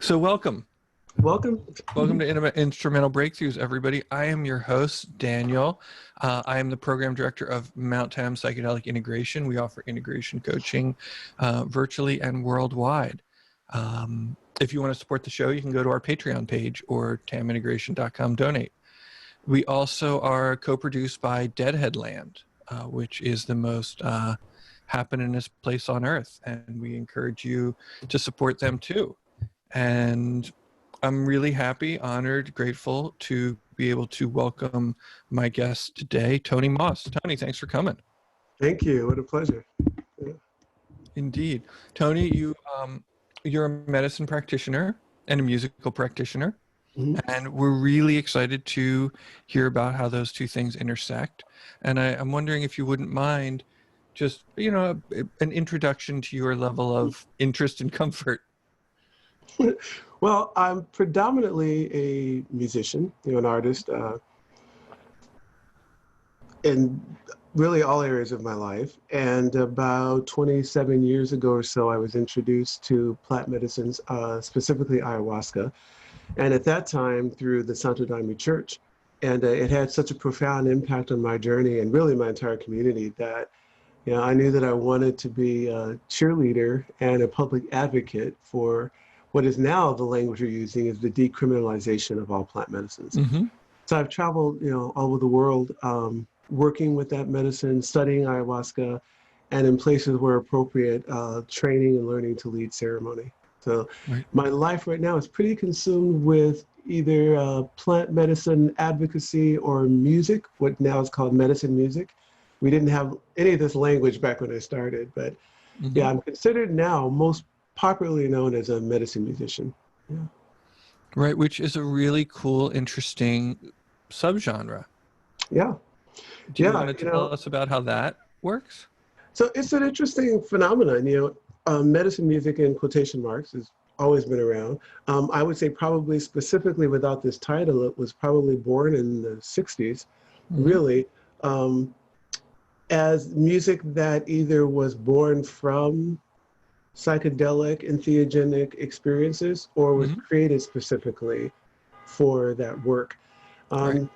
So welcome. Welcome. Welcome to Instrumental Breakthroughs, everybody. I am your host, Daniel. I am the Program Director of Tam Psychedelic Integration. We offer integration coaching virtually and worldwide. If you want to support the show, you can go to our Patreon page or tamintegration.com, donate. We also are co-produced by Deadheadland, which is the most happeningest place on earth. And we encourage you to support them too. And I'm really happy, honored, grateful to be able to welcome my guest today, Tony Moss. Tony, thanks for coming. Thank you. What a pleasure. Yeah. Indeed. Tony, you're a medicine practitioner and a musical practitioner, and we're really excited to hear about how those two things intersect. And I'm wondering if you wouldn't mind just, an introduction to your level of interest and comfort. Well, I'm predominantly a musician, an artist, in really all areas of my life. And about 27 years ago or so, I was introduced to plant medicines, specifically ayahuasca. And at that time, through the Santo Daime Church. And it had such a profound impact on my journey and really my entire community that I knew that I wanted to be a cheerleader and a public advocate for what is now the language you're using is the decriminalization of all plant medicines. So I've traveled, all over the world, working with that medicine, studying ayahuasca, and in places where appropriate, training and learning to lead ceremony. So my life right now is pretty consumed with either plant medicine advocacy or music, what now is called medicine music. We didn't have any of this language back when I started, but yeah, I'm considered now most popularly known as a medicine musician. Yeah. Right, which is a really cool, interesting subgenre. Yeah. Do you want to tell us about how that works? So it's an interesting phenomenon. Medicine music in quotation marks has always been around. I would say probably specifically without this title, it was probably born in the 60s, really, as music that either was born from psychedelic entheogenic experiences or was created specifically for that work. So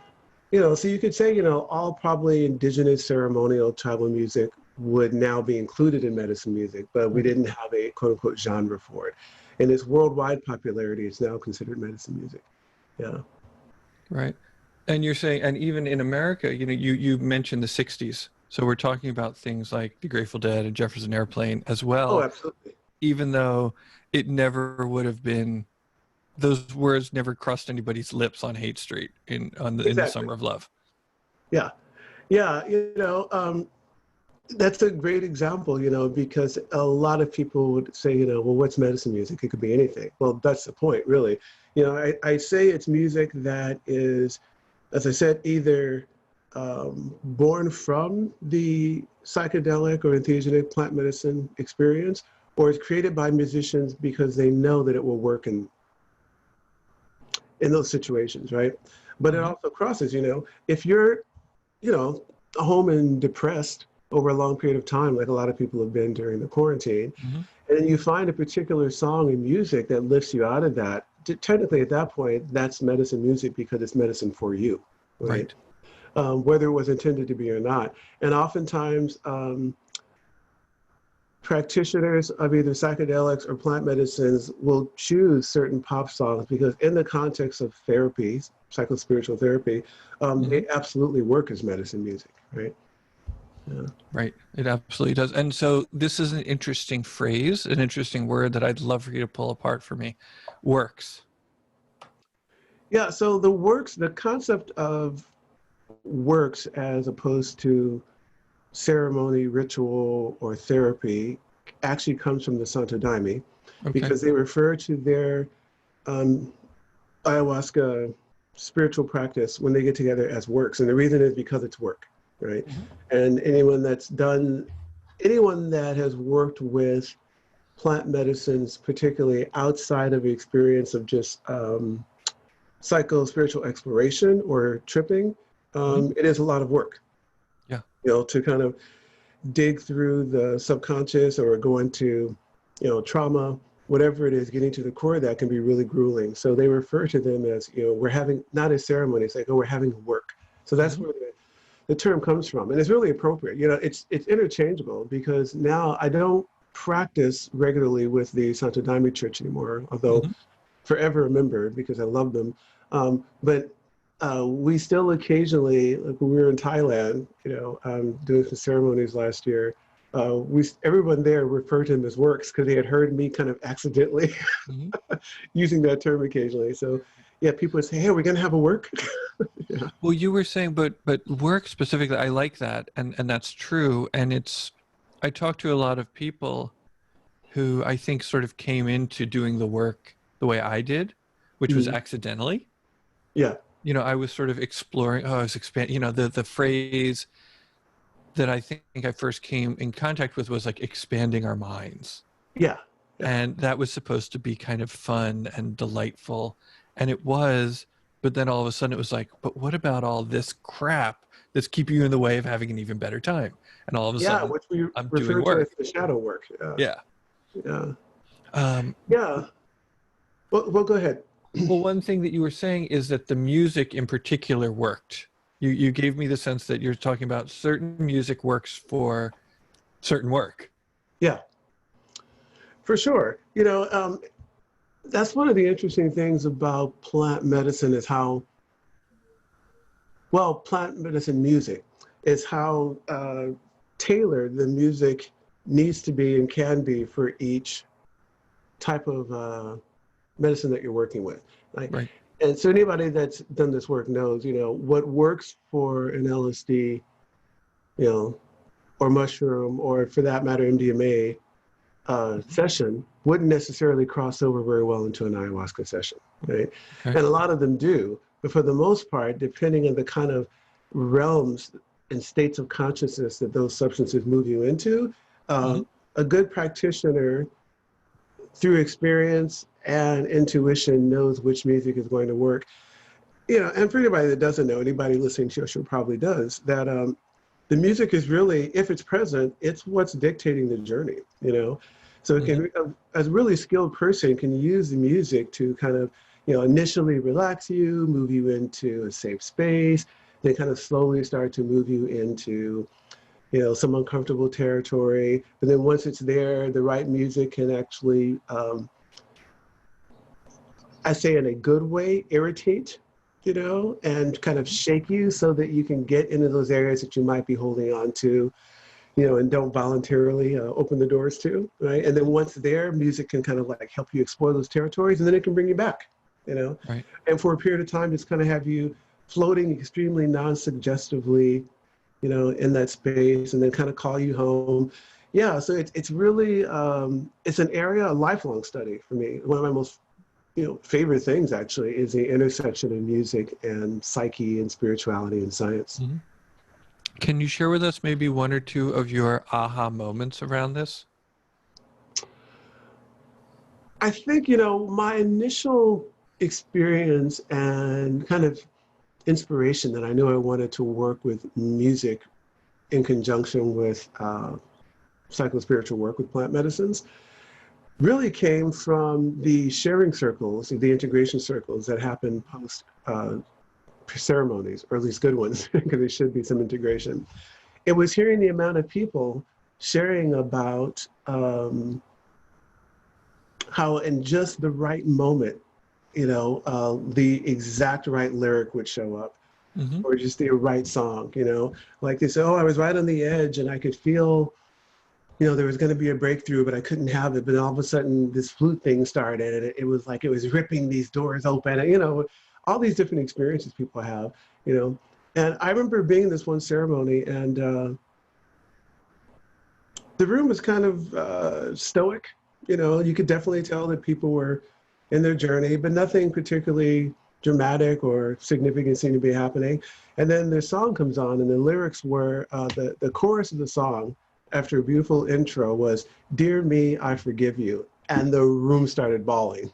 you could say, all probably indigenous ceremonial tribal music would now be included in medicine music, but we didn't have a quote unquote genre for it. In its worldwide popularity, it's now considered medicine music. Yeah. Right. And you're saying, and even in America, you mentioned the 60s. So we're talking about things like the Grateful Dead and Jefferson Airplane as well. Oh, absolutely. Even though it never would have been, those words never crossed anybody's lips on Hate Street in the Summer of Love. Yeah. Yeah. That's a great example, because a lot of people would say, well, what's medicine music? It could be anything. Well, that's the point, really. I say it's music that is, as I said, either born from the psychedelic or entheogenic plant medicine experience, or it's created by musicians because they know that it will work in those situations, right? But it also crosses, if you're, home and depressed over a long period of time, like a lot of people have been during the quarantine, and then you find a particular song and music that lifts you out of that, technically at that point, that's medicine music because it's medicine for you, right? Whether it was intended to be or not. And oftentimes, practitioners of either psychedelics or plant medicines will choose certain pop songs because in the context of therapy, psychospiritual therapy, they absolutely work as medicine music, right? Yeah. Right, it absolutely does. And so this is an interesting phrase, an interesting word that I'd love for you to pull apart for me. Works. Yeah, so the concept of works as opposed to ceremony, ritual, or therapy actually comes from the Santo Daime because they refer to their ayahuasca spiritual practice when they get together as works. And the reason is because it's work, right? And anyone that has worked with plant medicines, particularly outside of the experience of just psycho-spiritual exploration or tripping, it is a lot of work. Yeah. To kind of dig through the subconscious or go into, trauma whatever it is, getting to the core of that can be really grueling. So they refer to them as, we're having, not a ceremony, it's like, oh, we're having work. So that's where the term comes from. And it's really appropriate. It's interchangeable, because now I don't practice regularly with the Santo Daime Church anymore, although forever a member because I love them. But we still occasionally, like when we were in Thailand, doing some ceremonies last year, everyone there referred to him as works because they had heard me kind of accidentally using that term occasionally. So yeah, people would say, hey, we're going to have a work. Yeah. Well, you were saying, but work specifically, I like that. And that's true. And I talked to a lot of people who I think sort of came into doing the work the way I did, which was accidentally. Yeah. I was sort of exploring, I was expanding, the phrase that I think I first came in contact with was like expanding our minds. Yeah. And that was supposed to be kind of fun and delightful. And it was, but then all of a sudden it was like, but what about all this crap that's keeping you in the way of having an even better time? And all of a sudden, which we I'm refer doing to work. as the shadow work. Yeah. Yeah. Well, go ahead. Well, one thing that you were saying is that the music in particular worked. You gave me the sense that you're talking about certain music works for certain work. Yeah, for sure. That's one of the interesting things about plant medicine is how, plant medicine music is how tailored the music needs to be and can be for each type of medicine that you're working with. Right. And so anybody that's done this work knows, what works for an LSD, or mushroom, or for that matter, MDMA session wouldn't necessarily cross over very well into an ayahuasca session, right? Okay. And a lot of them do, but for the most part, depending on the kind of realms and states of consciousness that those substances move you into, a good practitioner, through experience and intuition, knows which music is going to work. And for anybody that doesn't know, anybody listening to your show probably does, that the music is really, if it's present, it's what's dictating the journey, So it can, a really skilled person can use the music to kind of, initially relax you, move you into a safe space, then kind of slowly start to move you into, some uncomfortable territory. But then once it's there, the right music can actually, I say in a good way, irritate, and kind of shake you so that you can get into those areas that you might be holding on to, and don't voluntarily open the doors to, right? And then once there, music can kind of like help you explore those territories, and then it can bring you back, Right. And for a period of time, just kind of have you floating extremely non-suggestively, in that space, and then kind of call you home. Yeah, so it's really, it's an area, a lifelong study for me. One of my most, favorite things actually is the intersection of music and psyche and spirituality and science. Can you share with us maybe one or two of your aha moments around this? I think, my initial experience and kind of inspiration that I knew I wanted to work with music in conjunction with psychospiritual work with plant medicines really came from the sharing circles, the integration circles that happen post ceremonies, or at least good ones, because there should be some integration. It was hearing the amount of people sharing about how in just the right moment, the exact right lyric would show up, or just the right song, like they say, oh, I was right on the edge and I could feel, there was going to be a breakthrough, but I couldn't have it. But all of a sudden this flute thing started, and it was like, it was ripping these doors open, and, all these different experiences people have, and I remember being in this one ceremony, and the room was kind of stoic, you could definitely tell that people were in their journey, but nothing particularly dramatic or significant seemed to be happening. And then the song comes on, and the lyrics were, the chorus of the song, after a beautiful intro, was, "Dear me, I forgive you." And the room started bawling.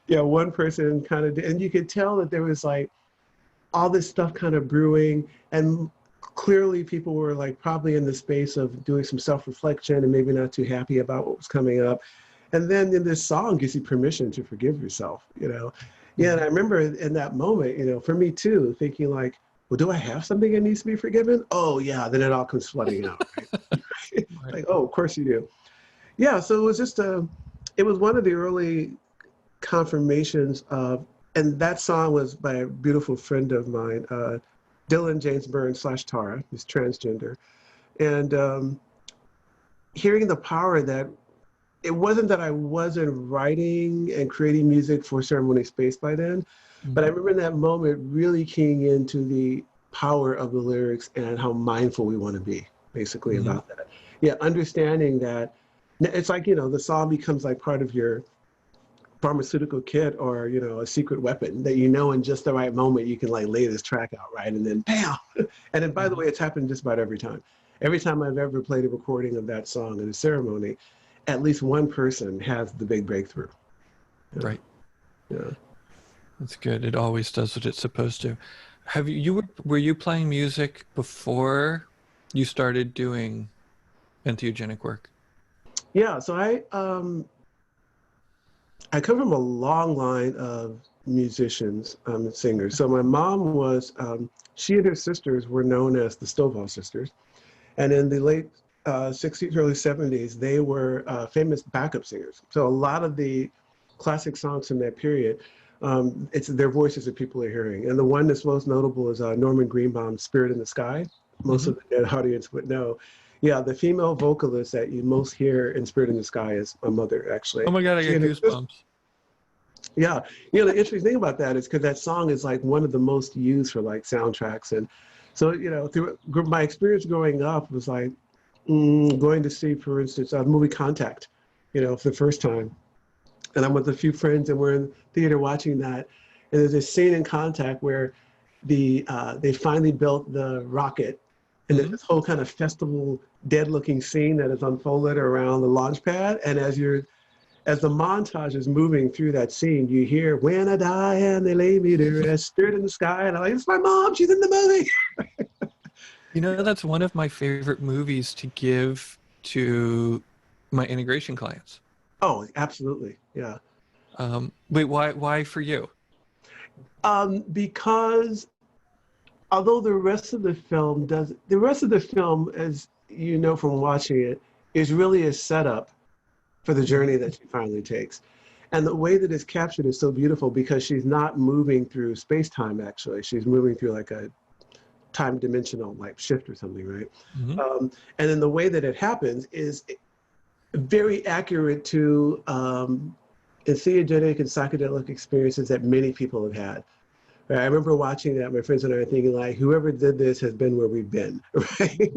Yeah, one person kind of, and you could tell that there was like all this stuff kind of brewing, and clearly people were like probably in the space of doing some self-reflection and maybe not too happy about what was coming up. And then in this song gives you permission to forgive yourself, you know? Yeah, and I remember in that moment, you know, for me too, thinking like, well, do I have something that needs to be forgiven? Oh yeah, then it all comes flooding out, right? Right. Like, oh, of course you do. Yeah, so it was just it was one of the early confirmations of, and that song was by a beautiful friend of mine, Dylan James Burns / Tara, who's transgender. And hearing the power that it wasn't that I wasn't writing and creating music for ceremony space by then, but I remember in that moment really keying into the power of the lyrics and how mindful we want to be, basically, about that. Yeah, understanding that it's like, you know, the song becomes like part of your pharmaceutical kit or, you know, a secret weapon that, you know, in just the right moment, you can like lay this track out, right? And then bam. And then, by the way, it's happened just about every time. Every time I've ever played a recording of that song in a ceremony, at least one person has the big breakthrough. Yeah. Right. Yeah. That's good. It always does what it's supposed to. Were you playing music before you started doing entheogenic work? Yeah. So I come from a long line of musicians and singers. So my mom was, she and her sisters were known as the Stovall sisters. And in the late 60s, early 70s, they were famous backup singers. So a lot of the classic songs from that period, it's their voices that people are hearing. And the one that's most notable is Norman Greenbaum's Spirit in the Sky. Most of the audience would know. Yeah, the female vocalist that you most hear in Spirit in the Sky is my mother, actually. Oh my God, I get goosebumps. Yeah, you know, the interesting thing about that is because that song is like one of the most used for like soundtracks. And so, you know, through my experience growing up was like going to see, for instance, a movie Contact, you know, for the first time. And I'm with a few friends and we're in theater watching that. And there's this scene in Contact where they finally built the rocket. And there's this whole kind of festival, dead-looking scene that is unfolded around the launch pad. And as the montage is moving through that scene, you hear, "When I die and they lay me to rest, Spirit in the Sky." And I'm like, it's my mom, she's in the movie. You know, that's one of my favorite movies to give to my integration clients. Oh, absolutely. Yeah. Wait, why for you? Because although the rest of the film, as you know from watching it, is really a setup for the journey that she finally takes. And the way that it's captured is so beautiful because she's not moving through space-time, actually. She's moving through like a time dimensional like shift or something, right? And then the way that it happens is very accurate to entheogenic and psychedelic experiences that many people have had. Right? I remember watching that, my friends and I are thinking like, whoever did this has been where we've been, right?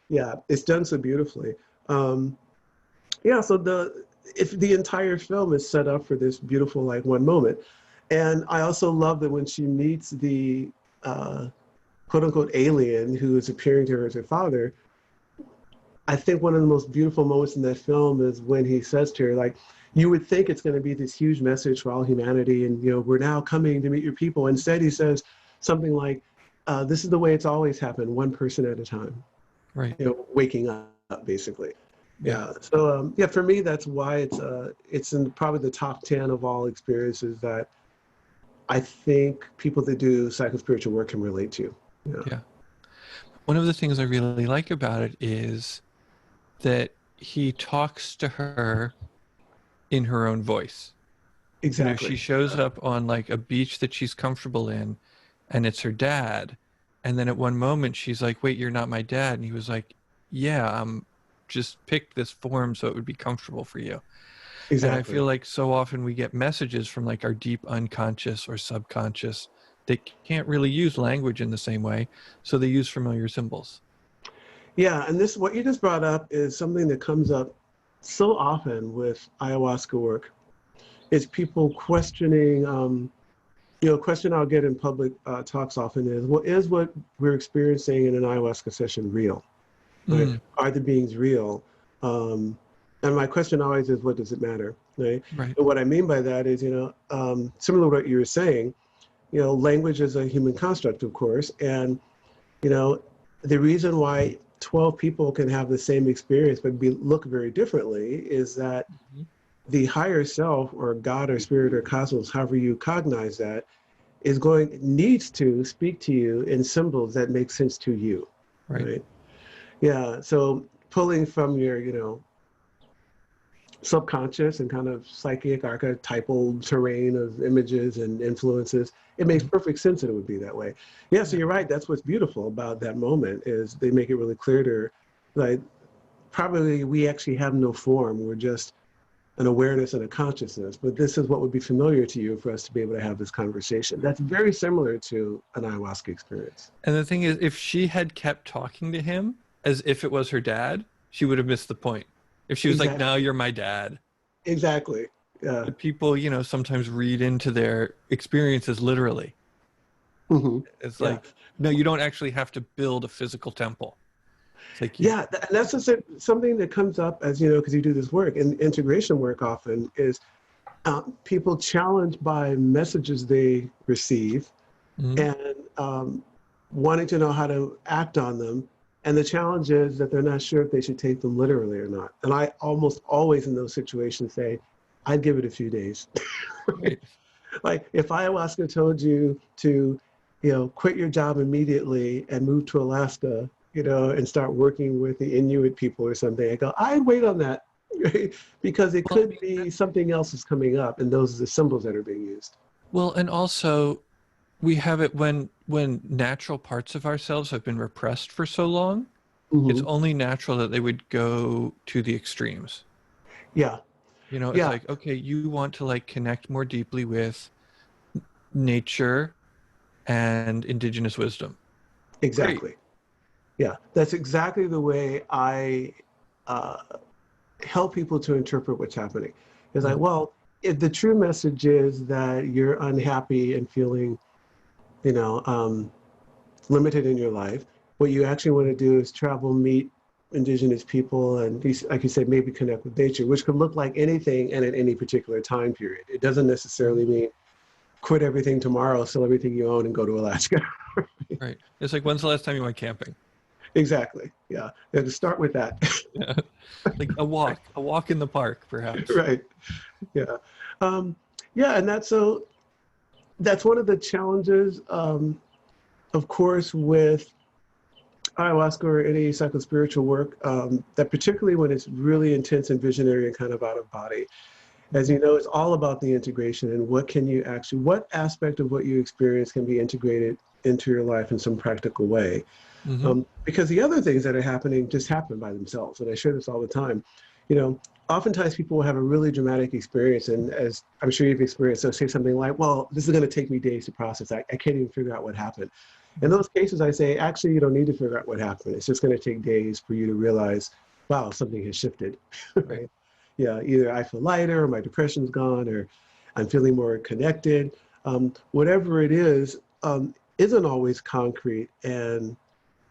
Yeah, it's done so beautifully. Yeah, so the entire film is set up for this beautiful like one moment. And I also love that when she meets the quote unquote alien who is appearing to her as her father, I think one of the most beautiful moments in that film is when he says to her, like, you would think it's going to be this huge message for all humanity and, you know, we're now coming to meet your people. Instead, he says something like, this is the way it's always happened, one person at a time. Right. You know, waking up, basically. Yeah. So yeah, for me, that's why it's in probably the top 10 of all experiences that I think people that do psychospiritual work can relate to. Yeah. One of the things I really like about it is that he talks to her in her own voice. Exactly. You know, she shows up on like a beach that she's comfortable in, and it's her dad. And then at one moment she's like, "Wait, you're not my dad." And he was like, "Yeah, I'm just picked this form so it would be comfortable for you." Exactly. And I feel like so often we get messages from like our deep unconscious or subconscious that can't really use language in the same way, so they use familiar symbols. Yeah, and this, what you just brought up is something that comes up so often with ayahuasca work, is people questioning, you know, question I'll get in public talks often is, well, is what we're experiencing in an ayahuasca session real? Right? Are the beings real? And my question always is, what does it matter? Right? Right. And what I mean by that is, you know, similar to what you were saying, you know, language is a human construct, of course. And, you know, the reason why 12 people can have the same experience but look very differently is that the higher self or God or spirit or cosmos, however you cognize that, needs to speak to you in symbols that make sense to you, Right. right? Yeah, so pulling from your, subconscious and kind of psychic archetypal terrain of images and influences, it makes perfect sense that it would be that way. Yeah, so you're right. That's what's beautiful about that moment is they make it really clear to her, like, probably we actually have no form. We're just an awareness and a consciousness, but this is what would be familiar to you for us to be able to have this conversation. That's very similar to an ayahuasca experience. And the thing is, if she had kept talking to him as if it was her dad, she would have missed the point. If she was like, Exactly. no, you're my dad. Exactly. Yeah. But people, sometimes read into their experiences literally. Hmm. It's Yeah. like, no, you don't actually have to build a physical temple. It's like, Yeah, and that's just something that comes up as because you do this work and integration work often is people challenged by messages they receive Mhm. and wanting to know how to act on them. And the challenge is that they're not sure if they should take them literally or not. And I almost always in those situations say, I'd give it a few days. Right. Like if ayahuasca told you to, quit your job immediately and move to Alaska, and start working with the Inuit people or something, I go, I'd wait on that, right? Because it Well, I could mean, be something else is coming up, and those are the symbols that are being used. well, and also we have it when natural parts of ourselves have been repressed for so long, it's Hmm. only natural that they would go to the extremes. Yeah, It's yeah, like, okay, you want to like connect more deeply with nature and indigenous wisdom. Great. exactly. Yeah, that's exactly the way I uh, help people to interpret what's happening. It's like, Mhm. well, if the true message is that you're unhappy and feeling, you know, um, limited in your life, what you actually want to do is travel, meet indigenous people, and like you said, maybe connect with nature, which could look like anything and at any particular time period. It doesn't necessarily mean quit everything tomorrow, sell everything you own, and go to Alaska. Right. It's like, when's the last time you went camping? Exactly. Yeah. You have to start with that. Yeah. Like a walk in the park, perhaps. Right. Yeah. Um, yeah. And that's one of the challenges, of course, with ayahuasca or any psychospiritual work, that particularly when it's really intense and visionary and kind of out of body. As you know, it's all about the integration and what aspect of what you experience can be integrated into your life in some practical way. Hmm. Because the other things that are happening just happen by themselves. And I share this all the time. You know, oftentimes people will have a really dramatic experience. And as I'm sure you've experienced, they'll say something like, well, this is going to take me days to process. I can't even figure out what happened. In those cases, I say, actually, you don't need to figure out what happened. It's just going to take days for you to realize, wow, something has shifted, Right. right? Yeah, either I feel lighter, or my depression's gone, or I'm feeling more connected. Whatever it is, isn't always concrete. And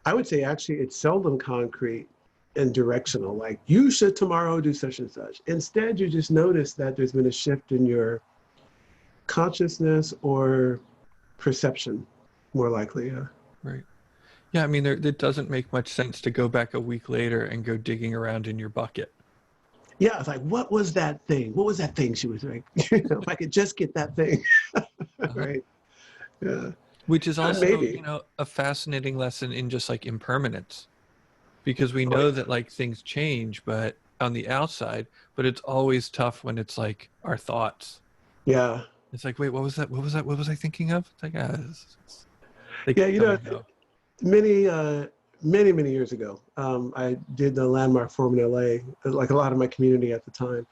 I would say actually it's seldom concrete and directional, like you should tomorrow do such and such. Instead, you just notice that there's been a shift in your consciousness or perception, more likely. Yeah. Right. Yeah. I mean, it doesn't make much sense to go back a week later and go digging around in your bucket. Yeah, it's like, what was that thing? What was that thing she was like? If I could just get that thing, Uh-huh. right? Yeah, Which is also, maybe. a fascinating lesson in just like impermanence, because we Oh know that like things change, but on the outside, but it's always tough when it's like our thoughts. yeah, It's like, wait, what was that? What was that? What was I thinking of? It's like, they yeah. keep coming though. Many, many years ago, I did the landmark forum in LA, like a lot of my community at the time,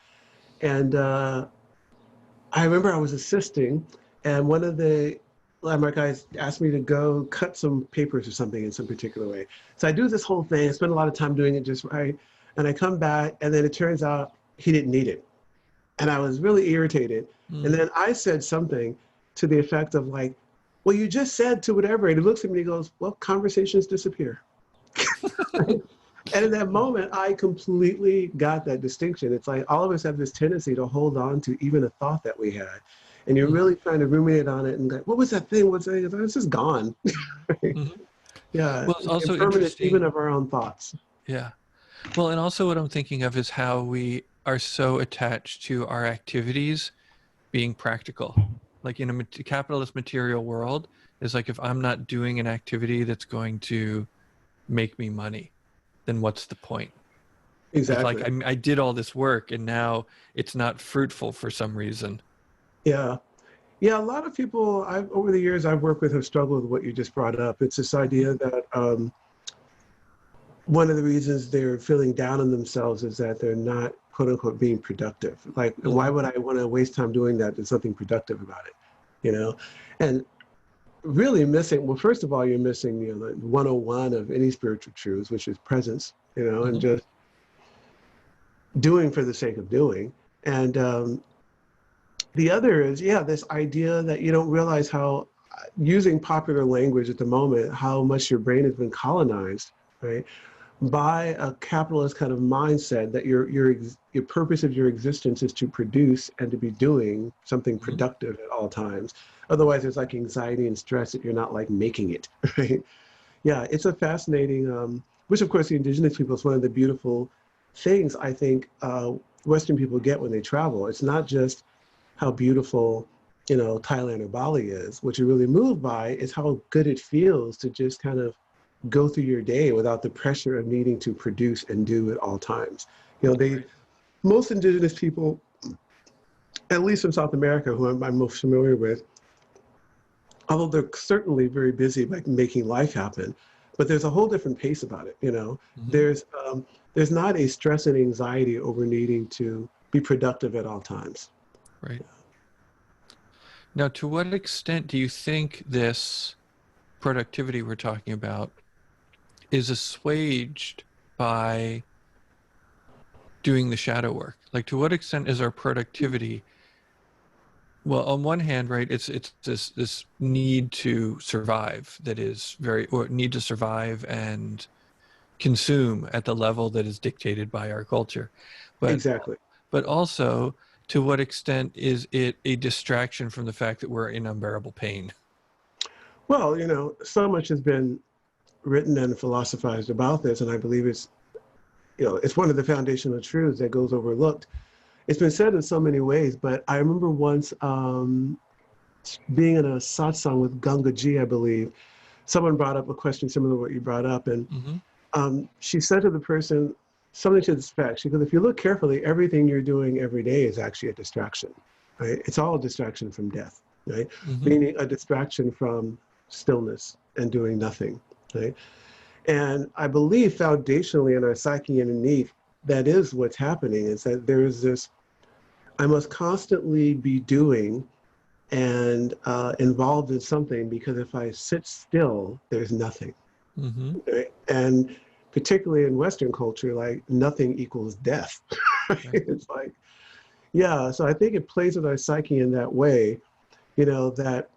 and I remember I was assisting, and one of the landmark guys asked me to go cut some papers or something in some particular way. So I do this whole thing. I spend a lot of time doing it just right, and I come back, and then it turns out he didn't need it, and I was really irritated. And Mm. then I said something to the effect of like, "Well, you just said to whatever," and he looks at me and he goes, "Well, conversations disappear." And in that moment, I completely got that distinction. It's like all of us have this tendency to hold on to even a thought that we had. And you're Mhm. really trying to ruminate on it and go, what was that thing? What's that? It's just gone. Mhm. Yeah. Well, it's also Impermanence even interesting. of our own thoughts. Yeah. Well, and also what I'm thinking of is how we are so attached to our activities being practical. Like in a capitalist material world, is like if I'm not doing an activity that's going to make me money, then what's the point? It's like Exactly. I did all this work and now it's not fruitful for some reason. Yeah. Yeah, a lot of people over the years I've worked with have struggled with what you just brought up. It's this idea that one of the reasons they're feeling down on themselves is that they're not, quote unquote, being productive. Like, why would I want to waste time doing that? There's something productive about it, you know? And really missing, well, first of all, you're missing, the 101 of any spiritual truths, which is presence, and just doing for the sake of doing. And the other is, yeah, this idea that you don't realize how, using popular language at the moment, how much your brain has been colonized, right, by a capitalist kind of mindset that your purpose of your existence is to produce and to be doing something productive at all times. Otherwise, there's like anxiety and stress that you're not like making it, right? Yeah, it's a fascinating, which of course the indigenous people is one of the beautiful things I think Western people get when they travel. It's not just how beautiful, Thailand or Bali is. What you're really moved by is how good it feels to just kind of go through your day without the pressure of needing to produce and do at all times. Most indigenous people, at least in South America, who I'm most familiar with, although they're certainly very busy like making life happen, but there's a whole different pace about it. There's not a stress and anxiety over needing to be productive at all times. Right. Now, to what extent do you think this productivity we're talking about is assuaged by doing the shadow work? Like, to what extent is our productivity, well, on one hand, right, it's this need to survive that is or need to survive and consume at the level that is dictated by our culture. Exactly. But also, to what extent is it a distraction from the fact that we're in unbearable pain? Well, so much has been written and philosophized about this, and I believe it's one of the foundational truths that goes overlooked. It's been said in so many ways, but I remember once being in a satsang with Gangaji, I believe. Someone brought up a question similar to what you brought up, and she said to the person something to this effect. She goes, if you look carefully, everything you're doing every day is actually a distraction, right? It's all a distraction from death, right? Meaning a distraction from stillness and doing nothing, right? And I believe foundationally in our psyche and underneath, that is what's happening, is that there is this, I must constantly be doing and involved in something, because if I sit still, there's nothing. Right? And particularly in Western culture, like nothing equals death. Right? It's like, yeah, so I think it plays with our psyche in that way, that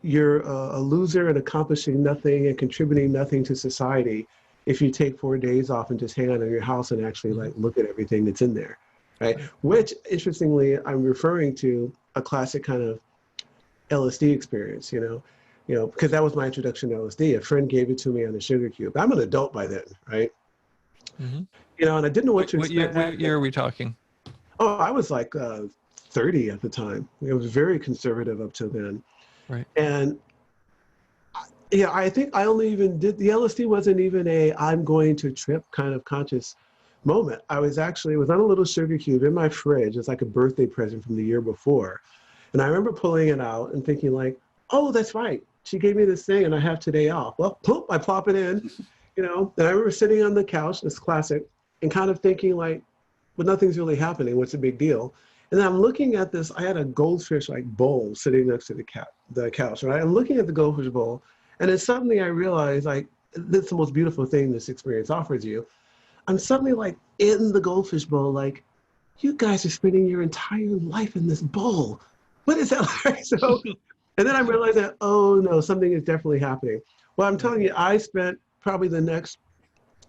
you're a loser and accomplishing nothing and contributing nothing to society if you take 4 days off and just hang out in your house and actually like look at everything that's in there, right? Which, interestingly, I'm referring to a classic kind of LSD experience, because that was my introduction to LSD. A friend gave it to me on a sugar cube. I'm an adult by then, right? And I didn't know what to expect. What year are we talking? Oh, I was like 30 at the time. It was very conservative up to then. Right. And yeah, I think I only even did, the LSD wasn't even a I'm going to trip kind of conscious moment. I was on a little sugar cube in my fridge. It's like a birthday present from the year before. And I remember pulling it out and thinking like, oh, that's right. She gave me this thing and I have today off. Well, poof, I plop it in, Then I remember sitting on the couch, this classic, and kind of thinking like, well, nothing's really happening. What's the big deal? And then I'm looking at this, I had a goldfish like bowl sitting next to the couch, right? I'm looking at the goldfish bowl, and then suddenly I realize like, that's the most beautiful thing this experience offers you. I'm suddenly like in the goldfish bowl, like, you guys are spending your entire life in this bowl. What is that like? So, and then I realized that, oh no, something is definitely happening. Well, I'm telling you, I spent probably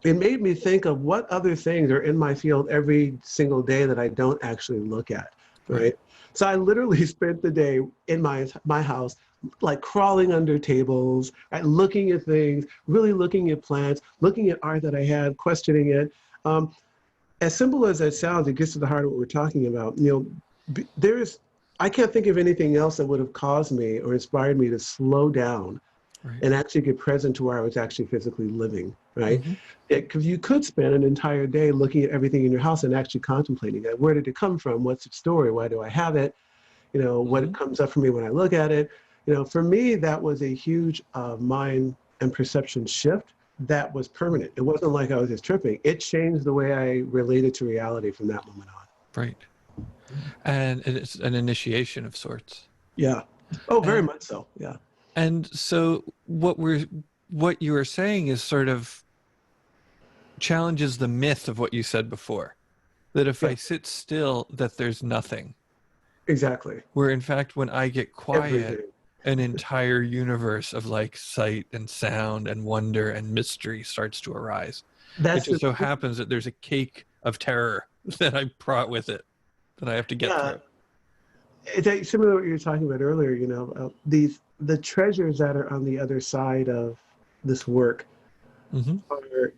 it made me think of what other things are in my field every single day that I don't actually look at, right? So I literally spent the day in my house, like crawling under tables, right? Looking at things, really looking at plants, looking at art that I had, questioning it. as simple as that sounds, it gets to the heart of what we're talking about. There's, I can't think of anything else that would have caused me or inspired me to slow down Right. and actually get present to where I was actually physically living, right? Mm-hmm. Because you could spend an entire day looking at everything in your house and actually contemplating it. Where did it come from? What's its story? Why do I have it? What comes up for me when I look at it? For me, that was a huge mind and perception shift that was permanent. It wasn't like I was just tripping. It changed the way I related to reality from that moment on. Right. And it's an initiation of sorts. Yeah. Oh, very And much so. Yeah. and so what you are saying is sort of challenges the myth of what you said before, that if Yeah. I sit still, that there's nothing. Exactly. Where in fact, when I get quiet, Everything. an entire universe of like sight and sound and wonder and mystery starts to arise. It That's just the so happens that there's a cake of terror that I brought with it that I have to get yeah. through. It's similar to what you were talking about earlier. The treasures that are on the other side of this work Mm-hmm. are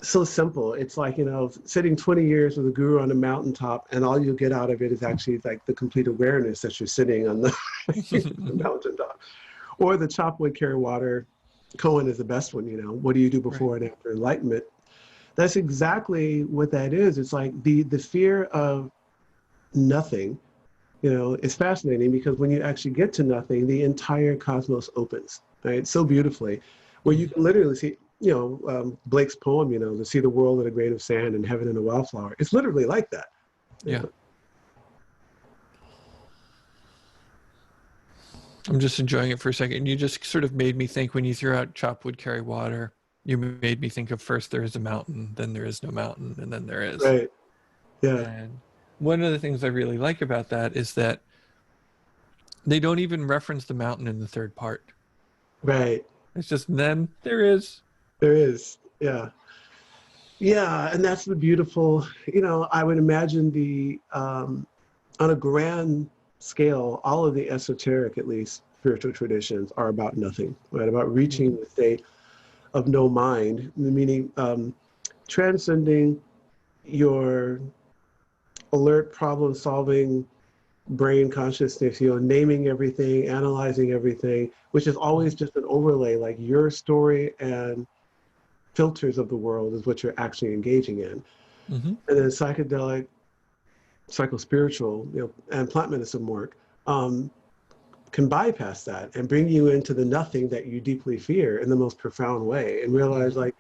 so simple. It's like, sitting 20 years with a guru on a mountaintop, and all you'll get out of it is actually like the complete awareness that you're sitting on the, the mountaintop. Or the chop wood, carry water. Koan is the best one. What do you do before Right. and after enlightenment? That's exactly what that is. It's like the fear of nothing, is fascinating, because when you actually get to nothing, the entire cosmos opens, right? So beautifully, where you Mm-hmm. can literally see, Blake's poem, to see the world in a grain of sand and heaven in a wildflower. It's literally like that. Yeah. I'm just enjoying it for a second. You just sort of made me think, when you threw out chop wood, carry water, you made me think of first there is a mountain, then there is no mountain, and then there is. Right. Yeah. And one of the things I really like about that is that they don't even reference the mountain in the third part. Right. It's just, then there is. There is. Yeah. Yeah. And that's the beautiful, I would imagine on a grand scale, all of the esoteric, at least spiritual traditions, are about nothing, right? About reaching the state of no mind, meaning transcending your alert, problem solving brain consciousness, naming everything, analyzing everything, which is always just an overlay, like your story and filters of the world is what you're actually engaging in. Mm-hmm. And then psychedelic, psychospiritual, and plant medicine work can bypass that and bring you into the nothing that you deeply fear in the most profound way, and realize like,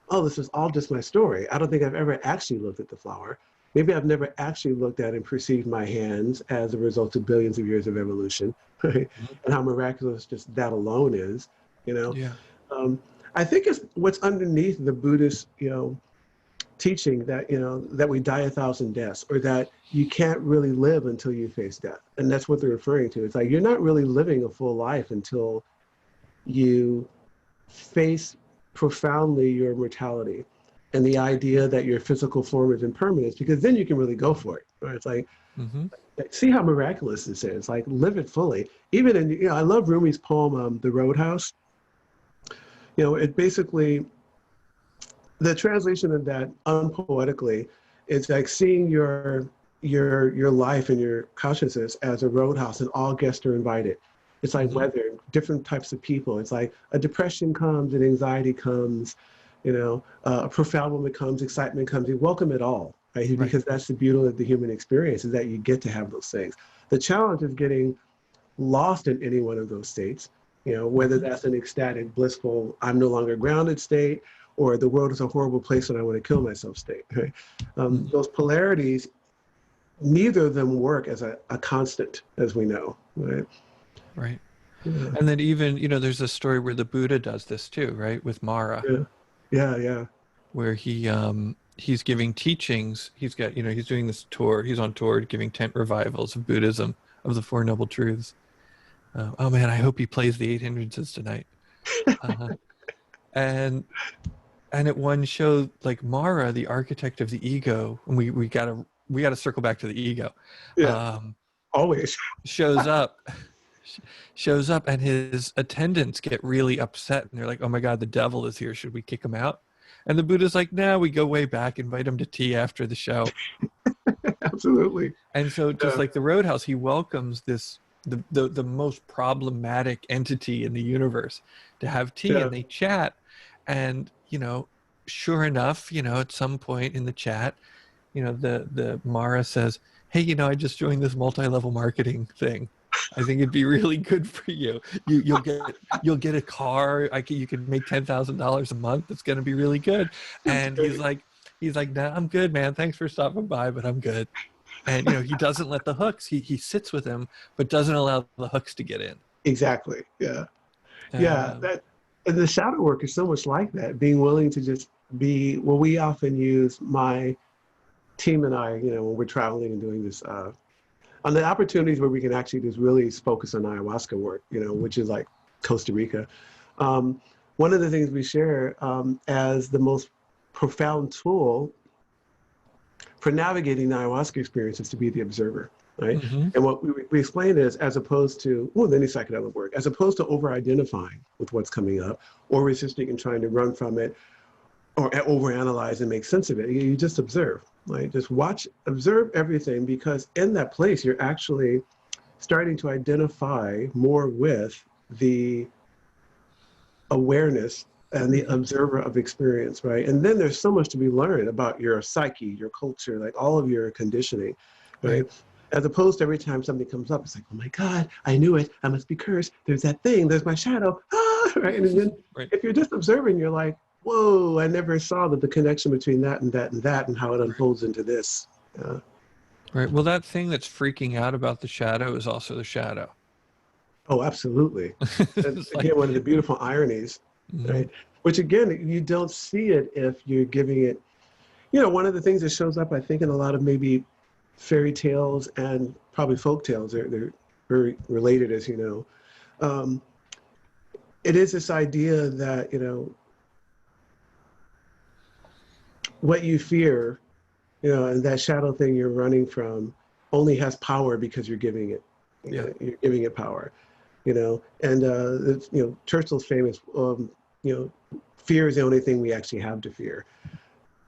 oh, this is all just my story. I don't think I've ever actually looked at the flower. Maybe I've never actually looked at and perceived my hands as a result of billions of years of evolution, right? And how miraculous just that alone is, Yeah. I think it's what's underneath the Buddhist, teaching that, that we die 1,000 deaths, or that you can't really live until you face death. And that's what they're referring to. It's like, you're not really living a full life until you face profoundly your mortality and the idea that your physical form is impermanent, because then you can really go for it. Right? It's like, see how miraculous this is. Like, live it fully. Even in, I love Rumi's poem, The Roadhouse. It basically, the translation of that unpoetically, it's like seeing your life and your consciousness as a roadhouse, and all guests are invited. It's like weather, different types of people. It's like a depression comes, an anxiety comes, a profound moment comes, excitement comes. You welcome it all, right? Because that's the beauty of the human experience, is that you get to have those things. The challenge is getting lost in any one of those states, whether that's an ecstatic, blissful, I'm no longer grounded state, or the world is a horrible place and I want to kill myself state. Right? Those polarities, neither of them work as a constant, as we know. Right. Right. Yeah. And then even, there's a story where the Buddha does this too, right? With Mara. Yeah. Where he's giving teachings. He's got, he's doing this tour. He's on tour giving tent revivals of Buddhism, of the Four Noble Truths. Oh man, I hope he plays the Eight Hindrances tonight. And at one show, like Mara, the architect of the ego, and we gotta circle back to the ego. Yeah. Always shows up, and his attendants get really upset, and they're like, "Oh my God, the devil is here! Should we kick him out?" And the Buddha's like, no, we go way back, invite him to tea after the show. Absolutely. And so just Yeah. like the Roadhouse, he welcomes this, the most problematic entity in the universe to have tea, Yeah. and they chat. And, sure enough, at some point in the chat, the Mara says, hey, I just joined this multi-level marketing thing. I think it'd be really good for you. You'll get a car. You can make $10,000 a month. It's going to be really good. That's And great. he's like, nah, I'm good, man. Thanks for stopping by, but I'm good. And he doesn't let the hooks. He sits with him, but doesn't allow the hooks to get in. Exactly. Yeah. Yeah. Um, That, and the shadow work is so much like that. Being willing to just be. Well, we often use my team and I, when we're traveling and doing this, on the opportunities where we can actually just really focus on ayahuasca work, which is like Costa Rica. One of the things we share as the most profound tool for navigating the ayahuasca experience is to be the observer, right? mhm. And what we explain is, as opposed to, any psychedelic work, as opposed to over-identifying with what's coming up or resisting and trying to run from it or overanalyze and make sense of it, you just observe, right? Just observe everything, because in that place, you're actually starting to identify more with the awareness and the observer of experience, right? And then there's so much to be learned about your psyche, your culture, like all of your conditioning, right? As opposed to every time something comes up, it's like, oh my God, I knew it. I must be cursed. There's that thing. There's my shadow. Ah, right? And then Right. if you're just observing, you're like, whoa, I never saw that the connection between that and that and that and how it unfolds into this. Right. Well, that thing that's freaking out about the shadow is also the shadow. Oh, absolutely. And It's again, like, one of the beautiful ironies, mhm. right? Which again, you don't see it if you're giving it, one of the things that shows up, I think, in a lot of maybe fairy tales and probably folk tales, they're very related, as you know. It is this idea that, what you fear, and that shadow thing you're running from only has power because you're giving it. Yeah. You're giving it power, And Churchill's famous, fear is the only thing we actually have to fear.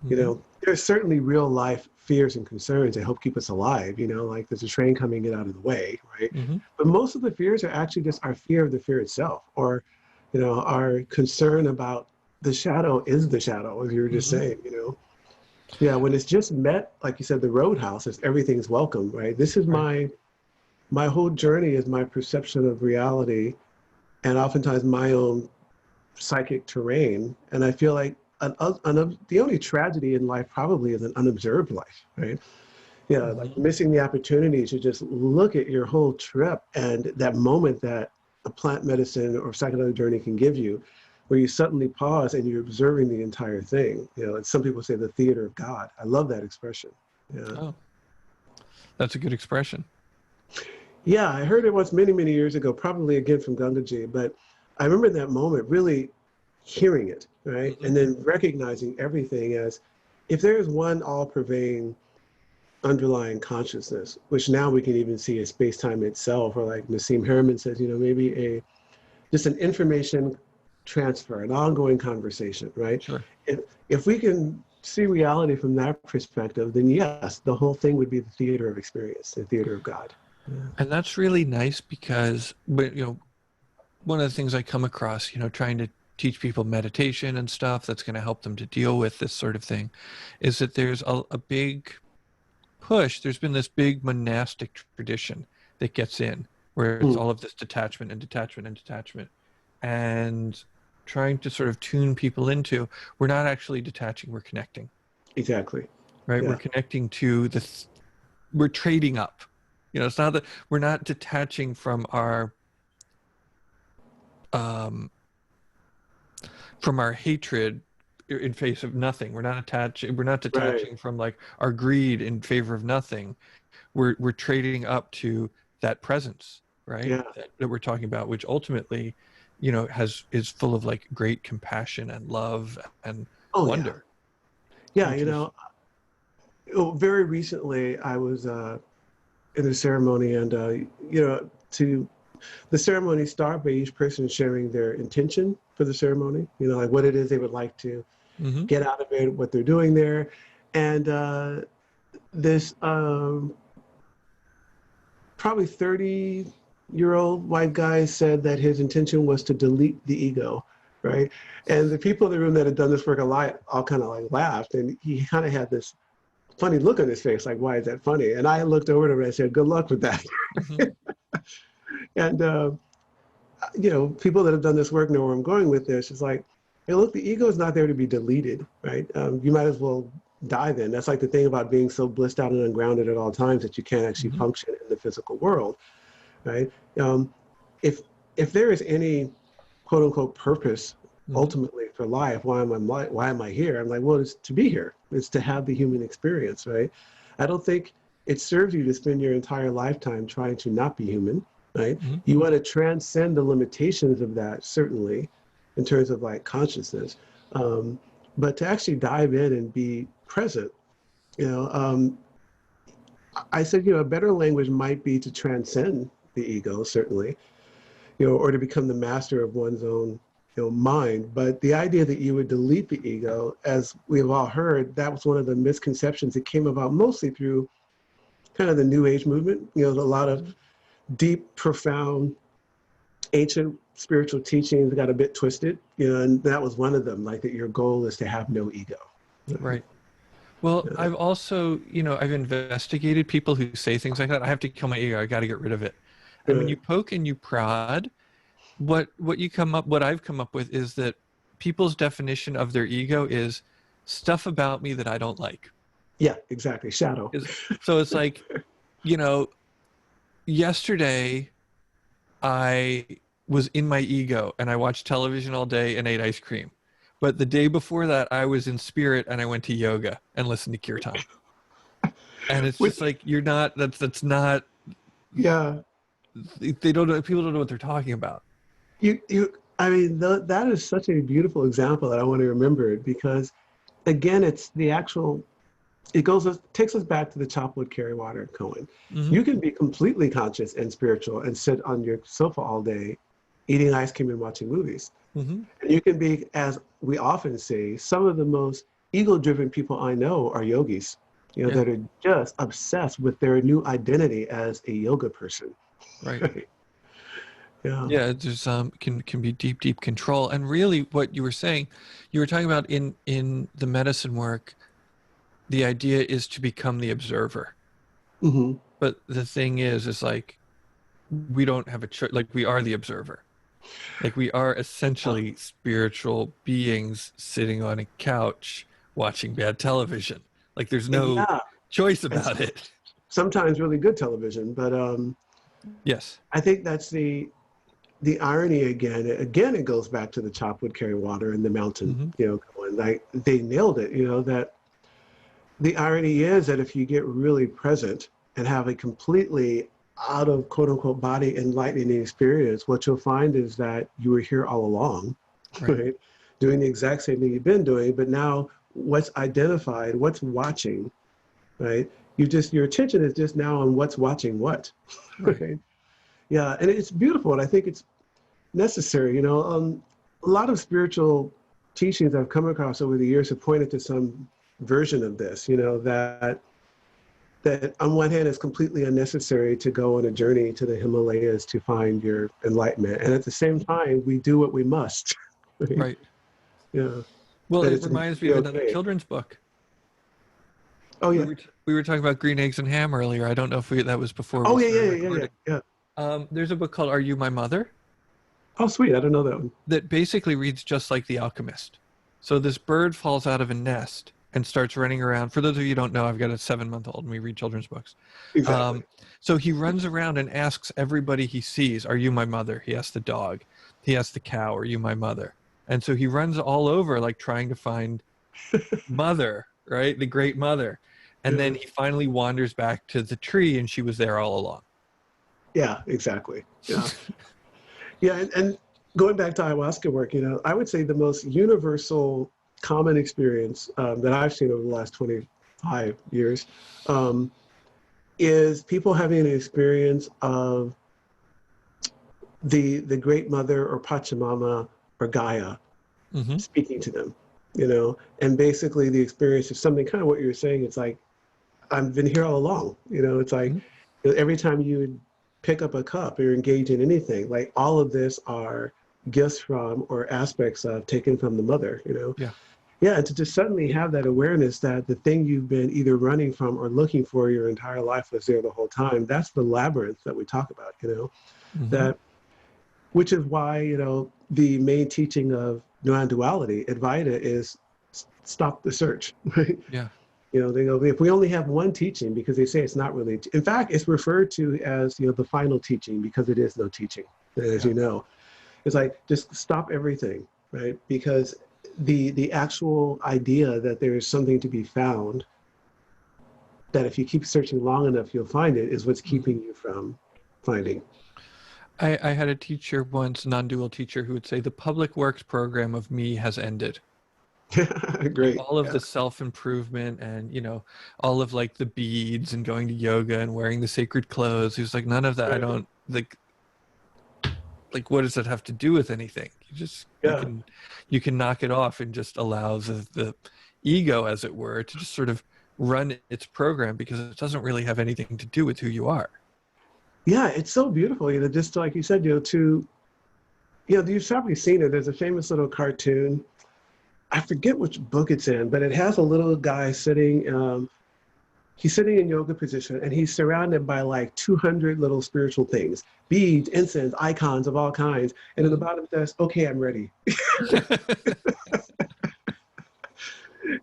Mhm. There's certainly real life fears and concerns that help keep us alive, like there's a train coming, get out of the way, right? Mhm. But most of the fears are actually just our fear of the fear itself, or, our concern about the shadow is the shadow, as you were just Mhm. saying, Yeah, when it's just met, like you said, the roadhouse, is everything's welcome, right? This is Right. my whole journey is my perception of reality, and oftentimes my own psychic terrain. And I feel like the only tragedy in life probably is an unobserved life, right? Yeah, like Mhm. missing the opportunity to just look at your whole trip and that moment that a plant medicine or psychedelic journey can give you, where you suddenly pause and you're observing the entire thing. And some people say the theater of God. I love that expression. Yeah. Oh, that's a good expression. Yeah, I heard it once many, many years ago, probably again from Gangaji, but I remember that moment really hearing it, right? Mhm. And then recognizing everything as, if there is one all-pervading underlying consciousness, which now we can even see as space-time itself, or like Nassim Haramein says, maybe just an information transfer, an ongoing conversation, right? Sure. If we can see reality from that perspective, then yes, the whole thing would be the theater of experience, the theater of God. Yeah. And that's really nice because, but one of the things I come across, trying to teach people meditation and stuff that's going to help them to deal with this sort of thing, is that there's a big push. There's been this big monastic tradition that gets in, where it's Mm, all of this detachment and detachment and detachment, and trying to sort of tune people into, we're not actually detaching, we're connecting, exactly. right? We're Yeah. connecting to we're trading up. It's not that we're not detaching um, from our hatred in face of nothing. We're not Right. detaching from like our greed in favor of nothing. We're trading up to that presence, right? Yeah. That we're talking about, which ultimately, is full of like great compassion and love and Oh yeah. wonder, Yeah. which is Very recently I was in a ceremony, and to the ceremony start by each person sharing their intention for the ceremony. Like what it is they would like to Mm-hmm. get out of it, what they're doing there. And this probably 30-year-old white guy said that his intention was to delete the ego, right? And the people in the room that had done this work a lot all kind of like laughed, and he kind of had this funny look on his face, like, why is that funny? And I looked over to him and I said, good luck with that. Mm-hmm. And people that have done this work know where I'm going with this. It's like, hey, look, the ego is not there to be deleted, right? You might as well die then. That's like the thing about being so blissed out and ungrounded at all times that you can't actually Mm-hmm. function in the physical world, right? If there is any quote unquote purpose Mm-hmm. ultimately for life, why am I here? I'm like, well, it's to be here. It's to have the human experience, right? I don't think it serves you to spend your entire lifetime trying to not be human, right? Mm-hmm. You want to transcend the limitations of that, certainly, in terms of like consciousness. But to actually dive in and be present, I said, a better language might be to transcend the ego, certainly, or to become the master of one's own, mind. But the idea that you would delete the ego, as we've all heard, that was one of the misconceptions that came about mostly through kind of the New Age movement. A lot of deep, profound, ancient spiritual teachings got a bit twisted, and that was one of them, like that your goal is to have no ego. Right. Well, Yeah. I've also, I've investigated people who say things like that. I have to kill my ego. I got to get rid of it. And when you poke and you prod, what I've come up with is that people's definition of their ego is stuff about me that I don't like. Yeah, exactly. Shadow. So it's like, yesterday I was in my ego and I watched television all day and ate ice cream. But the day before that, I was in spirit and I went to yoga and listened to kirtan. And it's just like, you're not, that's not, Yeah. people don't know what they're talking about. That is such a beautiful example that I want to remember, because again, it's the actual, takes us back to the chop wood, carry water, Cohen. Mm-hmm. You can be completely conscious and spiritual and sit on your sofa all day, eating ice cream and watching movies. Mm-hmm. And you can be, as we often say, some of the most ego-driven people I know are yogis, that are just obsessed with their new identity as a yoga person. Right. Yeah. There's can be deep control. And really what you were saying, you were talking about in the medicine work, the idea is to become the observer. Mm-hmm. But the thing is like, we don't have a choice. Like, we are the observer. Like, we are essentially spiritual beings sitting on a couch watching bad television. Like, there's no choice about it. Sometimes really good television, but yes, I think that's the irony again. Again, it goes back to the chop wood, carry water and the mountain. Mm-hmm. Like they nailed it. That the irony is that if you get really present and have a completely out of quote unquote body enlightening experience, what you'll find is that you were here all along, right? Doing the exact same thing you've been doing, but now what's identified, what's watching, right? Your attention is just now on what's watching what, right? Yeah, and it's beautiful, and I think it's necessary. A lot of spiritual teachings I've come across over the years have pointed to some version of this, that on one hand is completely unnecessary to go on a journey to the Himalayas to find your enlightenment. And at the same time, we do what we must. Right. Yeah. Well, it reminds me of another children's book. Oh, yeah. We were talking about Green Eggs and Ham earlier. I don't know if that was before. Oh, yeah. There's a book called Are You My Mother? Oh, sweet. I don't know that one. That basically reads just like The Alchemist. So this bird falls out of a nest and starts running around. For those of you who don't know, I've got a 7-month-old and we read children's books. Exactly. So he runs around and asks everybody he sees, are you my mother? He asks the dog. He asks the cow, are you my mother? And so he runs all over like trying to find mother, right? The great mother. And then he finally wanders back to the tree and she was there all along. Yeah, exactly. Yeah. Yeah, and going back to ayahuasca work, I would say the most universal common experience that I've seen over the last 25 years is people having an experience of the great mother or Pachamama or Gaia speaking to them. you know, and basically the experience is something kind of what you're saying. It's like, I've been here all along, you know, it's like every time you pick up a cup or engage in anything, like all of this are gifts from or aspects of taken from the mother, you know? Yeah. Yeah, and to just suddenly have that awareness that the thing you've been either running from or looking for your entire life was there the whole time. That's the labyrinth that we talk about, you know, that, which is why, you know, the main teaching of non-duality, Advaita, is stop the search, right? Yeah. You know, they go, if we only have one teaching, because they say it's not really, in fact, it's referred to as, you know, the final teaching, because it is no teaching, as you know. It's like, just stop everything, right? Because the actual idea that there is something to be found, that if you keep searching long enough, you'll find it, is what's keeping you from finding. I had a teacher once, non-dual teacher, who would say the public works program of me has ended. Like Great. all of Yeah. the self-improvement and, you know, all of like the beads and going to yoga and wearing the sacred clothes. He was like, none of that. I don't like what does that have to do with anything? You just, Yeah. you can knock it off, and just allows the ego, as it were, to just sort of run its program, because it doesn't really have anything to do with who you are. Yeah, it's so beautiful, you know, just like you said, you know, to, you know, you've probably seen it. There's a famous little cartoon. I forget which book it's in, but it has a little guy sitting, he's sitting in yoga position, and he's surrounded by like 200 little spiritual things, beads, incense, icons of all kinds. And in the bottom it says, okay, I'm ready.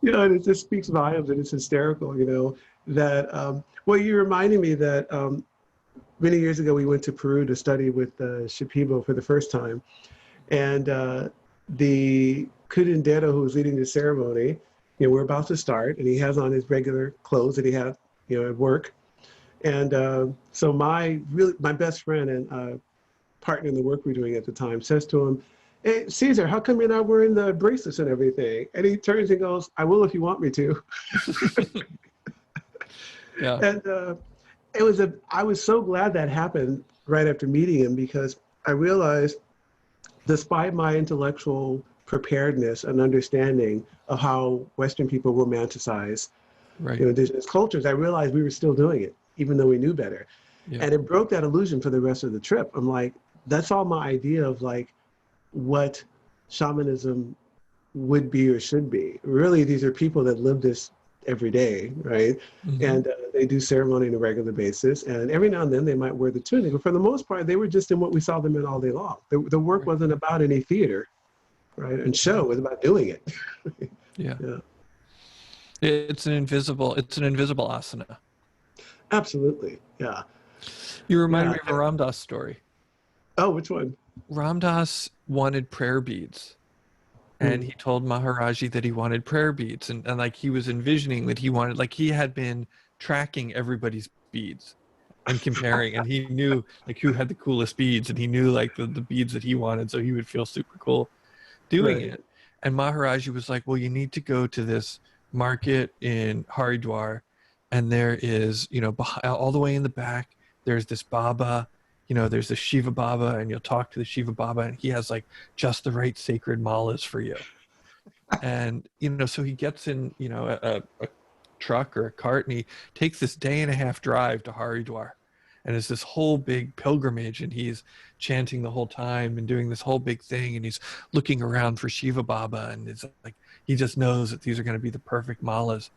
You know, and it just speaks volumes, and it's hysterical, you know, that, well, you reminded me that many years ago we went to Peru to study with Shipibo for the first time. And the curandero who was leading the ceremony, you know, we're about to start, and he has on his regular clothes that he had, you know, at work. And so my best friend and partner in the work we were doing at the time says to him, "Hey, Caesar, how come you're not wearing the bracelets and everything?" And he turns and goes, "I will if you want me to." Yeah. And I was so glad that happened right after meeting him, because I realized, despite my intellectual preparedness and understanding of how Western people romanticize, Right. you know, indigenous cultures, I realized we were still doing it, even though we knew better. Yeah. And it broke that illusion for the rest of the trip. I'm like, that's all my idea of like what shamanism would be or should be. Really, these are people that live this every day, right? And they do ceremony on a regular basis. And every now and then they might wear the tunic, but for the most part, they were just in what we saw them in all day long. The work wasn't about any theater, right? And show, it was about doing it. Yeah. Yeah. It's an invisible asana. Absolutely. Yeah. You reminded Yeah. me of a Ram Dass story. Oh, which one? Ram Dass wanted prayer beads, and he told Maharaji that he wanted prayer beads, and like he was envisioning that he wanted, like he had been tracking everybody's beads and comparing, and he knew like who had the coolest beads, and he knew like the beads that he wanted, so he would feel super cool doing it. And Maharaji was like, well, you need to go to this market in Haridwar, and there is, you know, all the way in the back, there's this Baba, you know, there's the Shiva Baba, and you'll talk to the Shiva Baba, and he has like just the right sacred malas for you. And, you know, so he gets in, you know, a truck or a cart, and he takes this 1.5-day drive to Haridwar. And it's this whole big pilgrimage, and he's chanting the whole time and doing this whole big thing, and he's looking around for Shiva Baba, and it's like he just knows that these are going to be the perfect malas.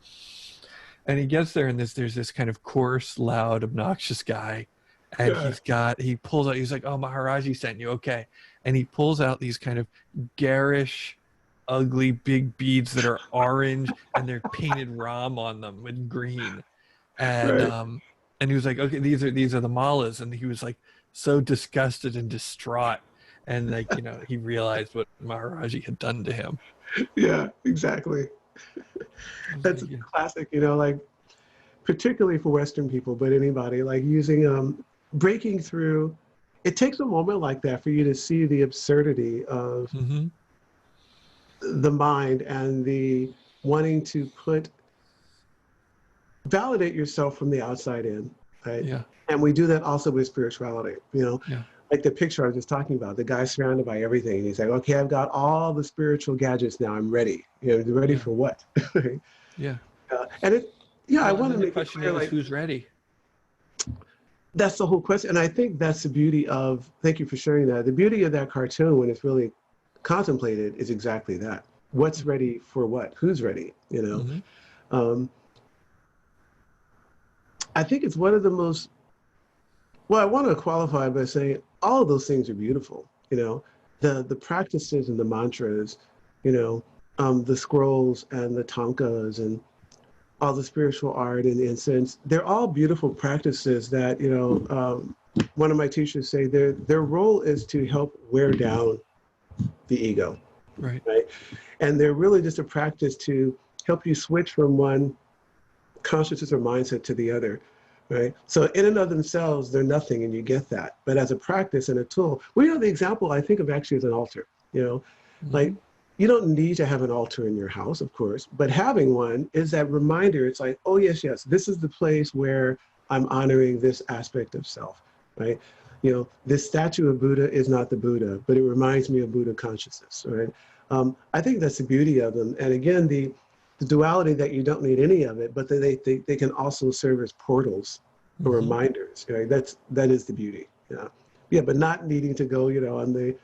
And he gets there, and there's this kind of coarse, loud, obnoxious guy, and he pulls out, he's like, oh, Maharaji sent you, okay. And he pulls out these kind of garish, ugly big beads that are orange, and they're painted Ram on them with green. And he was like, okay, these are the malas. And he was like so disgusted and distraught. And like, you know, he realized what Maharaji had done to him. Yeah, exactly. That's classic, you know, like particularly for Western people, but anybody, like using, breaking through. It takes a moment like that for you to see the absurdity of the mind and the wanting to validate yourself from the outside in, right? Yeah. And we do that also with spirituality, you know? Yeah. Like the picture I was just talking about, the guy surrounded by everything. And he's like, okay, I've got all the spiritual gadgets now. I'm ready. Ready Yeah. for what? Yeah. And it, I Well, and want then to the make it question clear, is, like, who's ready? that's the whole question. And I think that's the beauty of, thank you for sharing that. The beauty of that cartoon, when it's really contemplated, is exactly that. What's ready for what? Who's ready? Mm-hmm. Um, I think it's one of the most, well, I want to qualify by saying all of those things are beautiful. The practices and the mantras, the scrolls and the Tonkas and all the spiritual art and incense, they're all beautiful practices that, one of my teachers say their role is to help wear down the ego, Right. right? And they're really just a practice to help you switch from one consciousness or mindset to the other, right? So in and of themselves, they're nothing, and you get that. But as a practice and a tool, the example I think of actually is an altar, Mm-hmm. like you don't need to have an altar in your house, of course, but having one is that reminder. It's like, oh, yes, this is the place where I'm honoring this aspect of self, right? This statue of Buddha is not the Buddha, but it reminds me of Buddha consciousness, right? I think that's the beauty of them. And again, the duality that you don't need any of it, but they can also serve as portals or reminders, right? That is the beauty, yeah, but not needing to go, on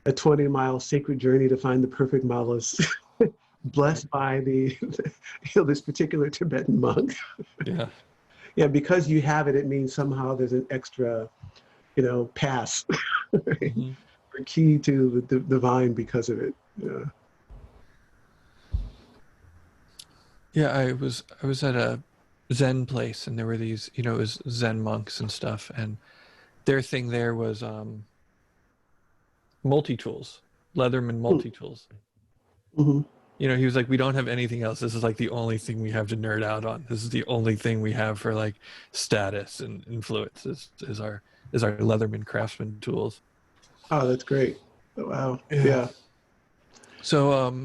a 20-mile sacred journey to find the perfect malice, blessed by this particular Tibetan monk. Yeah. Yeah, because you have it, it means somehow there's an extra, pass, right? Mm-hmm. Or key to the divine because of it. Yeah. Yeah, I was at a Zen place, and there were these, it was Zen monks and stuff, and their thing there was multi-tools, Leatherman multi-tools. Mm-hmm. He was like, we don't have anything else. This is like the only thing we have to nerd out on. This is the only thing we have for like status and influence is our Leatherman craftsman tools. Oh, that's great. Oh, wow. Yeah. Yeah. So,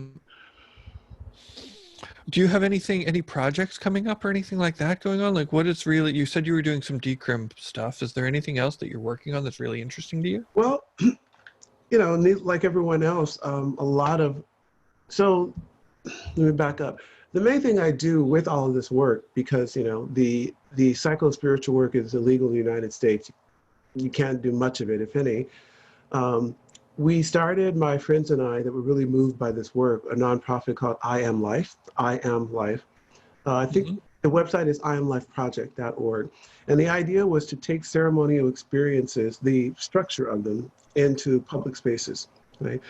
do you have any projects coming up or anything like that going on? Like, what is really, you said you were doing some decrim stuff. Is there anything else that you're working on that's really interesting to you? Well, like everyone else, so let me back up. The main thing I do with all of this work, because, the psycho-spiritual work is illegal in the United States. You can't do much of it, if any. We started, my friends and I, that were really moved by this work, a nonprofit called I.AM.LIFE, I.AM.LIFE. I think the website is IamLifeProject.org. And the idea was to take ceremonial experiences, the structure of them, into public spaces, right?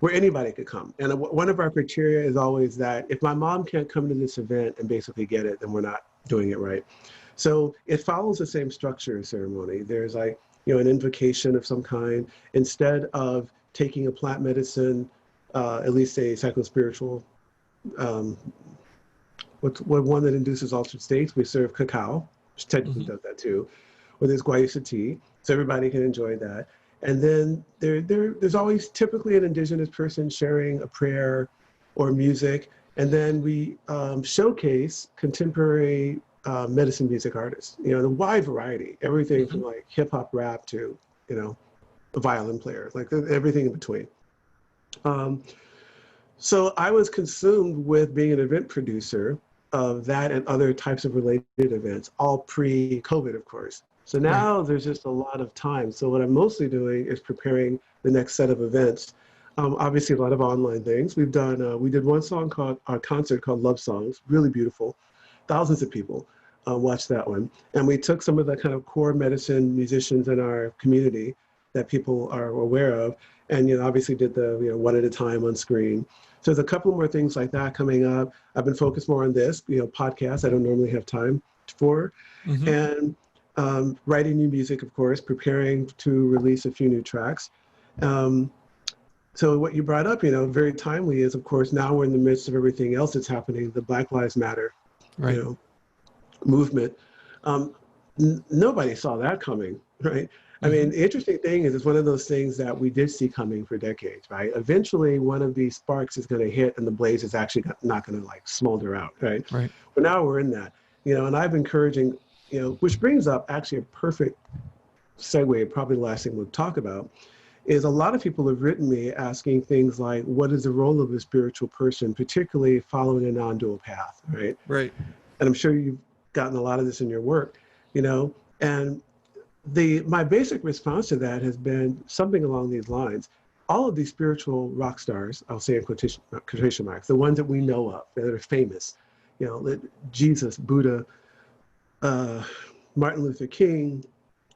Where anybody could come. And one of our criteria is always that if my mom can't come to this event and basically get it, then we're not doing it right. So it follows the same structure of ceremony. There's like, an invocation of some kind. Instead of taking a plant medicine, at least a psychospiritual, one that induces altered states, we serve cacao, which technically does that too. Or there's guayusa tea, so everybody can enjoy that. And then there's always typically an indigenous person sharing a prayer or music. And then we showcase contemporary medicine music artists, a wide variety, everything from like hip hop rap to, a violin player, like everything in between. So I was consumed with being an event producer of that and other types of related events, all pre-COVID, of course. So now there's just a lot of time. So what I'm mostly doing is preparing the next set of events. Obviously, a lot of online things. We did one song called our concert called Love Songs, really beautiful. Thousands of people watched that one. And we took some of the kind of core medicine musicians in our community that people are aware of, and obviously did the one at a time on screen. So there's a couple more things like that coming up. I've been focused more on this, podcasts I don't normally have time for, and writing new music, of course, preparing to release a few new tracks. So what you brought up, very timely, is of course now we're in the midst of everything else that's happening, the Black Lives Matter, movement. Nobody saw that coming, right? I mean, the interesting thing is it's one of those things that we did see coming for decades, right? Eventually, one of these sparks is going to hit and the blaze is actually not going to like smolder out, right? But now we're in that, and I've been encouraging, which brings up actually a perfect segue, probably the last thing we'll talk about, is a lot of people have written me asking things like, what is the role of a spiritual person, particularly following a non-dual path, right? Right. And I'm sure you've gotten a lot of this in your work, you know, and my basic response to that has been something along these lines. All of these spiritual rock stars, I'll say in quotation marks, the ones that we know of, that are famous, you know, Jesus, Buddha, Martin Luther King,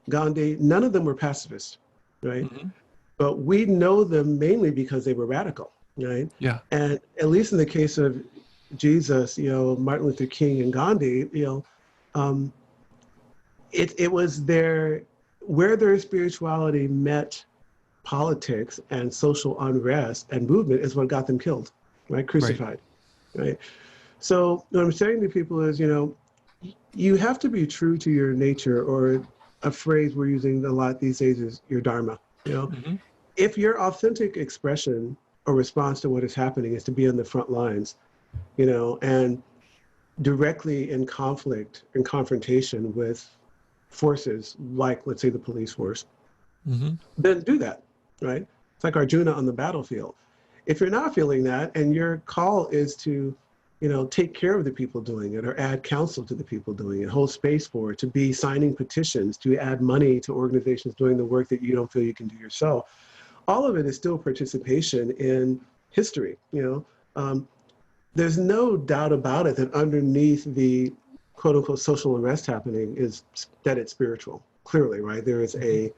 Gandhi, none of them were pacifists, right? Mm-hmm. But we know them mainly because they were radical, right? Yeah. And at least in the case of Jesus, you know, Martin Luther King and Gandhi, you know, it was where their spirituality met politics and social unrest and movement is what got them killed, right? Crucified, right? So what I'm saying to people is, you know, you have to be true to your nature, or a phrase we're using a lot these days is your dharma, you know? Mm-hmm. If your authentic expression or response to what is happening is to be on the front lines, you know, and directly in conflict and confrontation with forces like, let's say, the police force, Mm-hmm. then do that, right? It's like Arjuna on the battlefield. If you're not feeling that and your call is to, you know, take care of the people doing it, or add counsel to the people doing it, hold space for it, to be signing petitions, to add money to organizations doing the work that you don't feel you can do yourself, all of it is still participation in history, you know? There's no doubt about it that underneath the quote unquote social unrest happening is that it's spiritual, clearly, right? There is a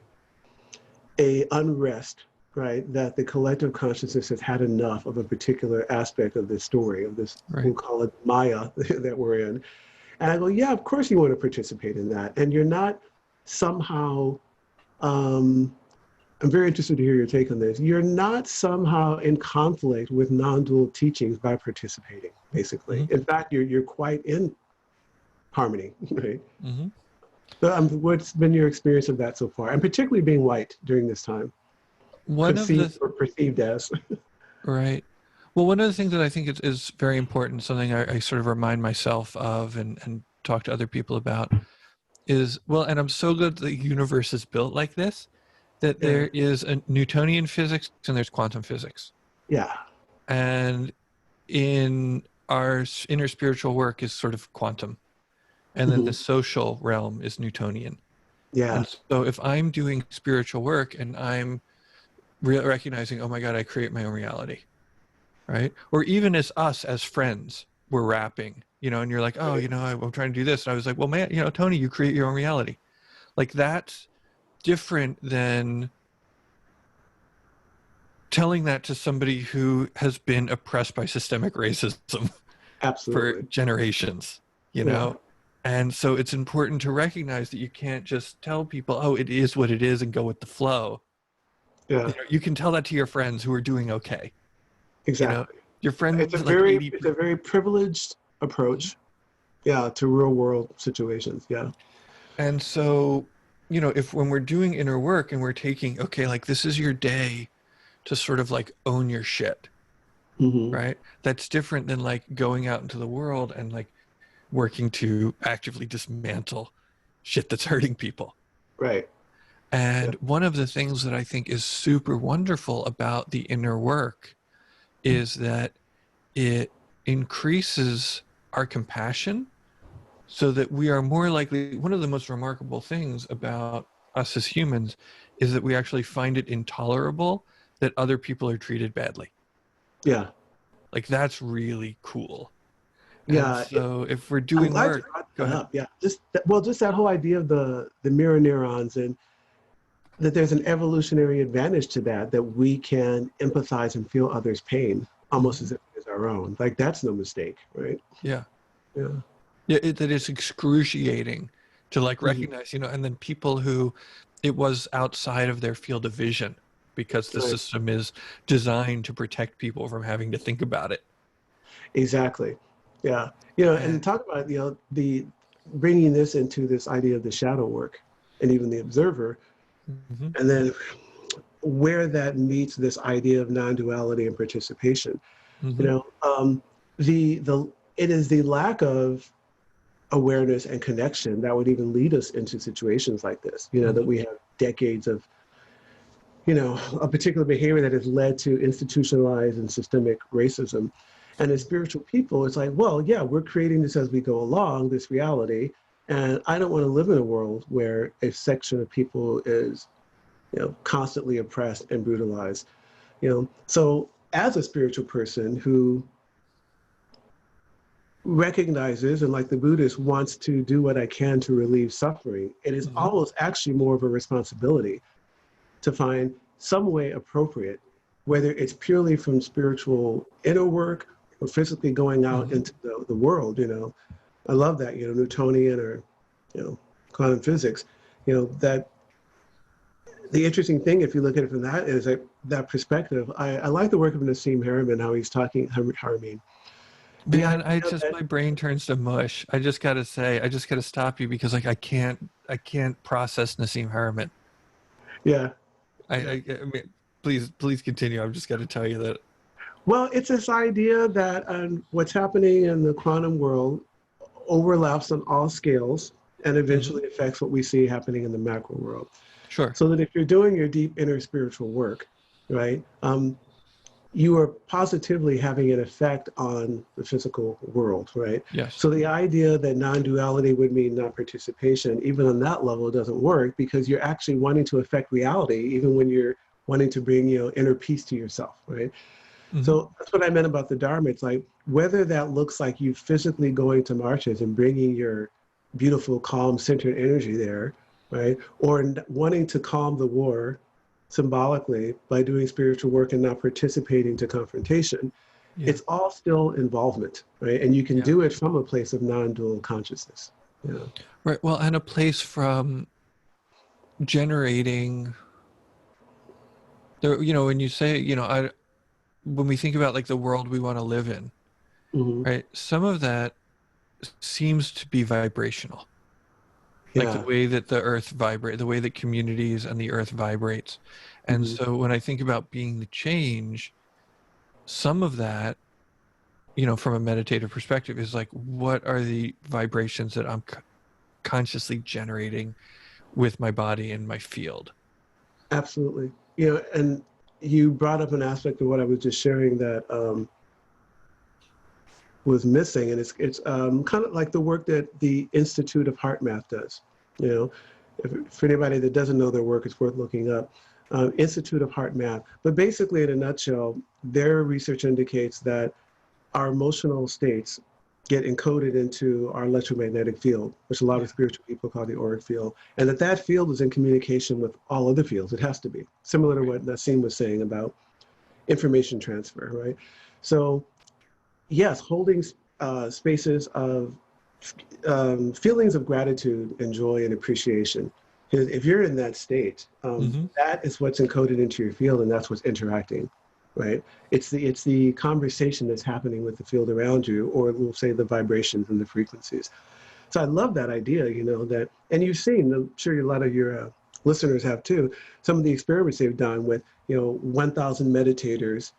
unrest, right? That the collective consciousness has had enough of a particular aspect of this story, of this, we'll call it Maya that we're in. And I go, yeah, of course you want to participate in that. And you're not somehow, I'm very interested to hear your take on this. You're not somehow in conflict with non-dual teachings by participating, basically. Mm-hmm. In fact, you're quite in harmony, right? Mm-hmm. So, what's been your experience of that so far, and particularly being white during this time, One of conceived the or perceived as? Right. Well, one of the things that I think is very important, something I sort of remind myself of and talk to other people about is, well, and I'm so glad the universe is built like this, that Yeah, there is a Newtonian physics and there's quantum physics. yeah, And in our inner spiritual work is sort of quantum. And then the mhm, social realm is Newtonian. yeah, And so if I'm doing spiritual work and I'm recognizing, oh my God, I create my own reality, right? Or even as us as friends, we're rapping, you know, and you're like, oh, right, you know, I'm trying to do this. And I was like, well, man, you know, Tony, you create your own reality. Like that's different than telling that to somebody who has been oppressed by systemic racism for absolutely, generations, you yeah, know? And so it's important to recognize that you can't just tell people, oh, it is what it is and go with the flow. yeah, You know, you can tell that to your friends who are doing okay. You know, exactly. your It's a friends like very, 80. it's a very privileged approach, yeah, to real world situations, yeah, And so, you know, if when we're doing inner work and we're taking, okay, like this is your day to sort of like own your shit, hmm, right? That's different than like going out into the world and like working to actively dismantle shit that's hurting people. right, yeah, And one of the things that I think is super wonderful about the inner work is that it increases our compassion so that we are more likely. One of the most remarkable things about us as humans is that we actually find it intolerable that other people are treated badly. yeah, Like that's really cool. And yeah. so if we're I'm doing glad you work, brought go that ahead. up. Yeah, just that whole idea of the mirror neurons, and that there's an evolutionary advantage to that, that we can empathize and feel others' pain almost Mhm. as if it is our own. Like that's no mistake, right? Yeah. Yeah. Yeah, that it's excruciating to like Mhm. recognize, you know, and then people who it was outside of their field of vision because the Right. system is designed to protect people from having to think about it. Exactly. Yeah. You know, and And talk about, you know, the bringing this into this idea of the shadow work and even the observer, mhm, and then where that meets this idea of non-duality and participation. You mhm, know, the it is the lack of awareness and connection that would even lead us into situations like this, you know, that we have decades of, you know, a particular behavior that has led to institutionalized and systemic racism. And as spiritual people, it's like, well, yeah, we're creating this as we go along, this reality. And I don't want to live in a world where a section of people is, you know, constantly oppressed and brutalized, you know. So as a spiritual person who recognizes, and like the Buddhist, wants to do what I can to relieve suffering, it is almost actually more of a responsibility to find some way appropriate, whether it's purely from spiritual inner work or physically going out into the world, you know. I love that, you know, Newtonian or, you know, quantum physics, you know, that the interesting thing, if you look at it from that, is that perspective. I like the work of Nassim Haramein, how he's talking, Haramein. Man, my brain turns to mush. I just got to say, I just got to stop you because like I can't process Nassim Haramein. Yeah. I mean, please continue. I've just got to tell you that. Well, it's this idea that what's happening in the quantum world overlaps on all scales and eventually affects what we see happening in the macro world. Sure. So that if you're doing your deep inner spiritual work, right, you are positively having an effect on the physical world, right? Yes. So the idea that non-duality would mean non-participation, even on that level, doesn't work because you're actually wanting to affect reality, even when you're wanting to bring, you know, inner peace to yourself, right? So that's what I meant about the Dharma. It's like, whether that looks like you physically going to marches and bringing your beautiful, calm, centered energy there, right? Or wanting to calm the war symbolically by doing spiritual work and not participating to confrontation, it's all still involvement, right? And you can do it from a place of non-dual consciousness. Yeah. Right. Well, and a place from generating the, you know, when you say, you know, when we think about like the world we want to live in, right? Some of that seems to be vibrational. Like the way that the earth vibrates, the way that communities and the earth vibrates. And so when I think about being the change, some of that, you know, from a meditative perspective is like, what are the vibrations that I'm consciously generating with my body and my field? Absolutely. You know, and you brought up an aspect of what I was just sharing that was missing, and it's kind of like the work that the Institute of Heart Math does. You know, for anybody that doesn't know their work, it's worth looking up. Institute of Heart Math. But basically, in a nutshell, their research indicates that our emotional states get encoded into our electromagnetic field, which a lot of spiritual people call the auric field, and that field is in communication with all other fields. It has to be, similar to what Nassim was saying about information transfer, right? So yes, holding spaces of feelings of gratitude and joy and appreciation. If you're in that state, that is what's encoded into your field, and that's what's interacting, right? It's the conversation that's happening with the field around you, or we'll say the vibrations and the frequencies. So I love that idea, you know, that, and you've seen, I'm sure a lot of your listeners have too, some of the experiments they've done with, you know, 1,000 meditators,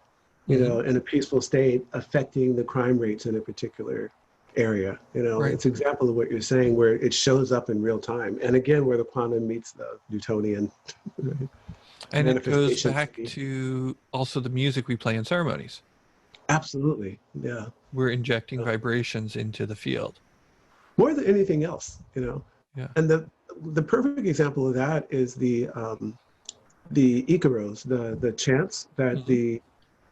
you know, in a peaceful state, affecting the crime rates in a particular area. You know, it's an example of what you're saying, where it shows up in real time. And again, where the quantum meets the Newtonian. And it goes back to also the music we play in ceremonies. Absolutely, yeah. We're injecting vibrations into the field. More than anything else, you know. Yeah. And the perfect example of that is the Icaros, the chants that the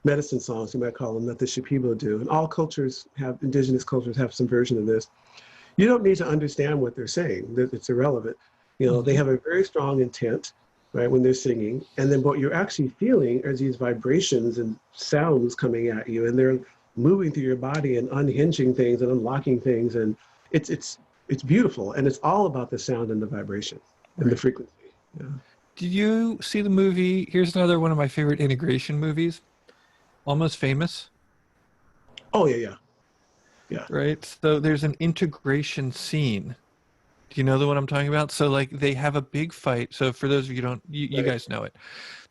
medicine songs, you might call them, that the Shipibo do. And all cultures have, indigenous cultures have some version of this. You don't need to understand what they're saying. It's irrelevant. You know, they have a very strong intent, right, when they're singing. And then what you're actually feeling are these vibrations and sounds coming at you, and they're moving through your body and unhinging things and unlocking things. And it's beautiful. And it's all about the sound and the vibration and the frequency. Yeah. Did you see the movie? Here's another one of my favorite integration movies, Almost Famous. Oh, yeah. Right. So there's an integration scene. Do you know the one I'm talking about? So like they have a big fight. So for those of you who don't, you guys know it.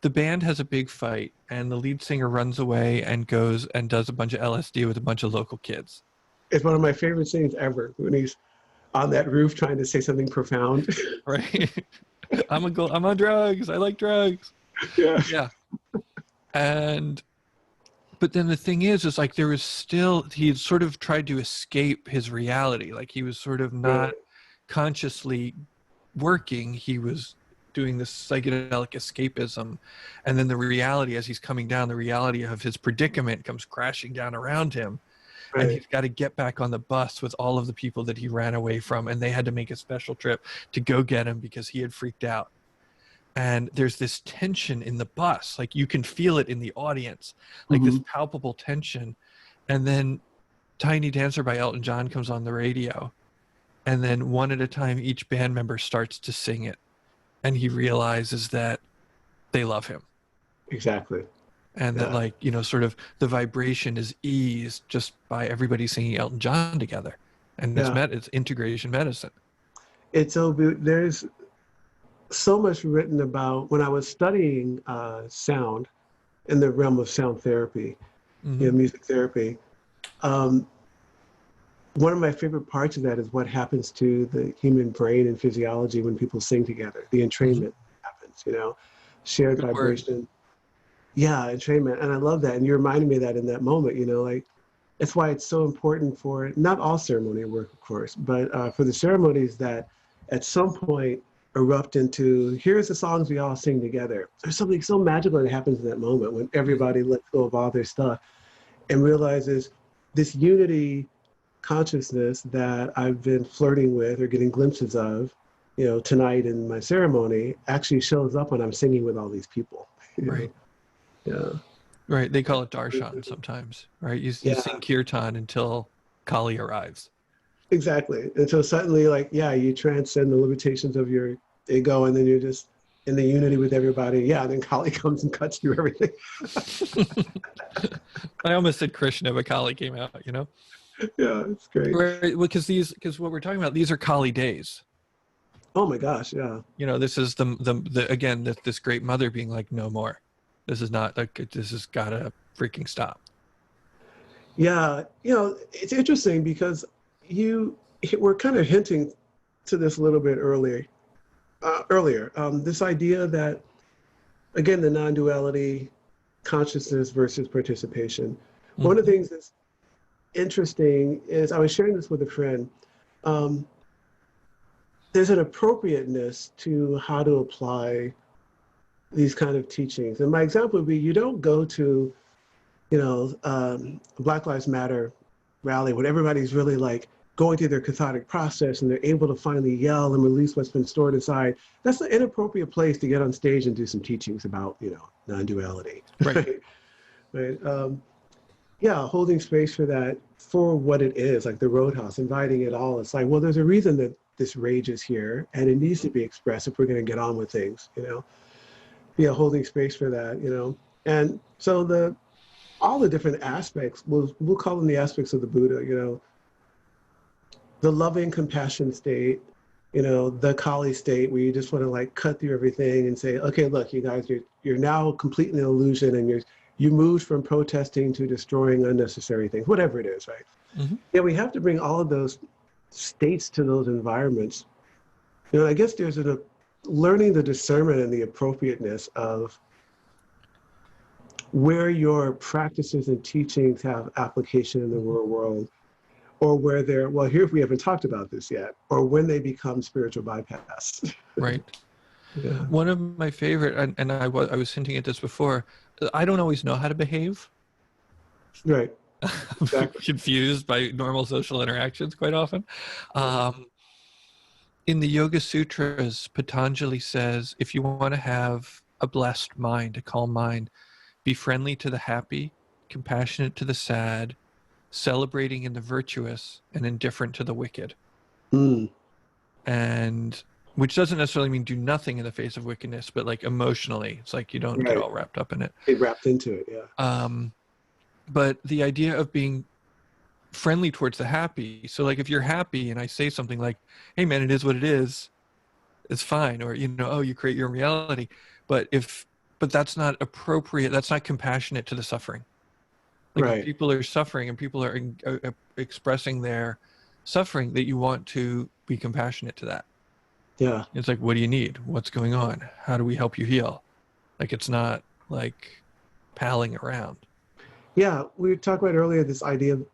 The band has a big fight, and the lead singer runs away and goes and does a bunch of LSD with a bunch of local kids. It's one of my favorite scenes ever, when he's on that roof trying to say something profound. Right. I'm on drugs. I like drugs. Yeah. Yeah. And but then the thing is like there was still, he had sort of tried to escape his reality. Like he was sort of not Right. consciously working. He was doing this psychedelic escapism. And then the reality, as he's coming down, the reality of his predicament comes crashing down around him. And Right. he's got to get back on the bus with all of the people that he ran away from. And they had to make a special trip to go get him because he had freaked out. And there's this tension in the bus. Like you can feel it in the audience, like this palpable tension. And then Tiny Dancer by Elton John comes on the radio. And then one at a time, each band member starts to sing it. And he realizes that they love him. Exactly. And that, like, you know, sort of the vibration is eased just by everybody singing Elton John together. And it's integration medicine. It's so there's so much written about, when I was studying sound in the realm of sound therapy, you know, music therapy. One of my favorite parts of that is what happens to the human brain and physiology when people sing together. The entrainment happens, you know, shared Good vibration. word. Yeah, entrainment. And I love that. And you reminded me of that in that moment, you know, like, that's why it's so important for not all ceremonial work, of course, but for the ceremonies that at some point erupt into, here's the songs we all sing together. There's something so magical that happens in that moment when everybody lets go of all their stuff and realizes this unity consciousness that I've been flirting with or getting glimpses of, you know, tonight in my ceremony actually shows up when I'm singing with all these people. Right. Yeah. Right. They call it darshan sometimes, right? You sing kirtan until Kali arrives. Exactly. And so suddenly, like, yeah, you transcend the limitations of your ego, and then you're just in the unity with everybody. Yeah, and then Kali comes and cuts through everything. I almost said Krishna, but Kali came out, you know? Yeah, it's great. Right, because what we're talking about, these are Kali days. Oh my gosh, yeah. You know, this is the again, this great mother being like, no more. This is not like, this has got to freaking stop. Yeah, you know, it's interesting because we're kind of hinting to this a little bit earlier. This idea that, again, the non-duality, consciousness versus participation. One of the things that's interesting is, I was sharing this with a friend, there's an appropriateness to how to apply these kind of teachings. And my example would be, you don't go to, you know, Black Lives Matter rally when everybody's really like going through their cathartic process and they're able to finally yell and release what's been stored inside. That's an inappropriate place to get on stage and do some teachings about, you know, non-duality. Right. Right. Yeah, holding space for that, for what it is, like the Roadhouse, inviting it all. It's like, well, there's a reason that this rage is here and it needs to be expressed if we're going to get on with things, you know. Yeah, holding space for that, you know. And so all the different aspects, we'll call them the aspects of the Buddha, you know, the loving compassion state, you know, the Kali state where you just want to like cut through everything and say, okay, look, you guys, you're now completely an illusion, and you moved from protesting to destroying unnecessary things, whatever it is, right? Yeah, we have to bring all of those states to those environments. You know, I guess there's learning the discernment and the appropriateness of where your practices and teachings have application in the real world, or where they're, well, here we haven't talked about this yet, or when they become spiritual bypass. Right. Yeah. One of my favorite, and I was hinting at this before, I don't always know how to behave. Right. Exactly. Confused by normal social interactions quite often. In the Yoga Sutras, Patanjali says, if you want to have a blessed mind, a calm mind, be friendly to the happy, compassionate to the sad, celebrating in the virtuous, and indifferent to the wicked. And which doesn't necessarily mean do nothing in the face of wickedness, but like emotionally, it's like you don't get all wrapped up in it. Get wrapped into it, yeah. But the idea of being friendly towards the happy. So like if you're happy and I say something like, hey man, it is what it is, it's fine. Or, you know, oh, you create your own reality. But that's not appropriate. That's not compassionate to the suffering. Like if people are suffering and people are expressing their suffering, that you want to be compassionate to that. Yeah. It's like, what do you need? What's going on? How do we help you heal? Like, it's not like palling around. Yeah. We talked about earlier this idea of,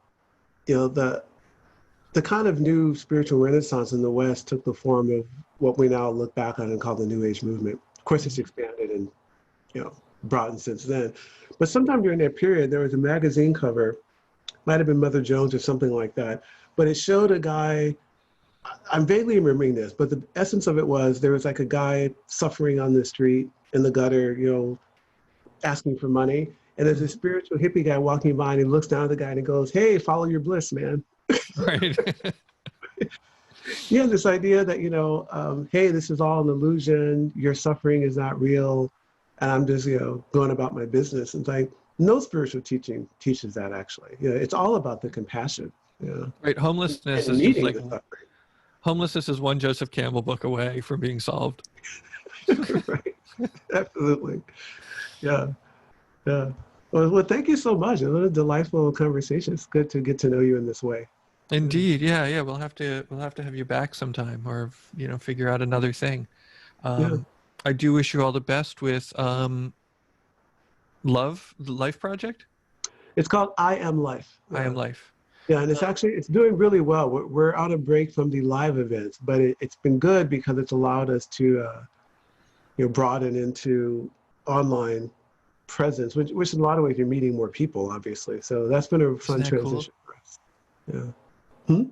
the kind of new spiritual renaissance in the West took the form of what we now look back on and call the New Age movement. Of course, it's expanded and, broadened since then. But sometime during that period, there was a magazine cover, might have been Mother Jones or something like that, but it showed a guy, I'm vaguely remembering this, but the essence of it was there was like a guy suffering on the street in the gutter, asking for money. And there's a spiritual hippie guy walking by and he looks down at the guy and he goes, "Hey, follow your bliss, man." Right. Yeah, this idea that, hey, this is all an illusion. Your suffering is not real. And I'm just, going about my business. And it's like, no spiritual teaching teaches that actually. It's all about the compassion. Right. Homelessness And is just needing like, the suffering. homelessness is one Joseph Campbell book away from being solved. Right. Absolutely. Yeah. Yeah. Well, thank you so much. It was a delightful conversation. It's good to get to know you in this way. Indeed. Yeah. We'll have to have you back sometime, or, figure out another thing. I do wish you all the best with the Life Project. It's called I.AM.LIFE. I.AM.LIFE. Yeah, and it's doing really well. We're on a break from the live events, but it's been good because it's allowed us to broaden into online presence, which in a lot of ways you're meeting more people, obviously. So that's been a fun transition for us. Yeah.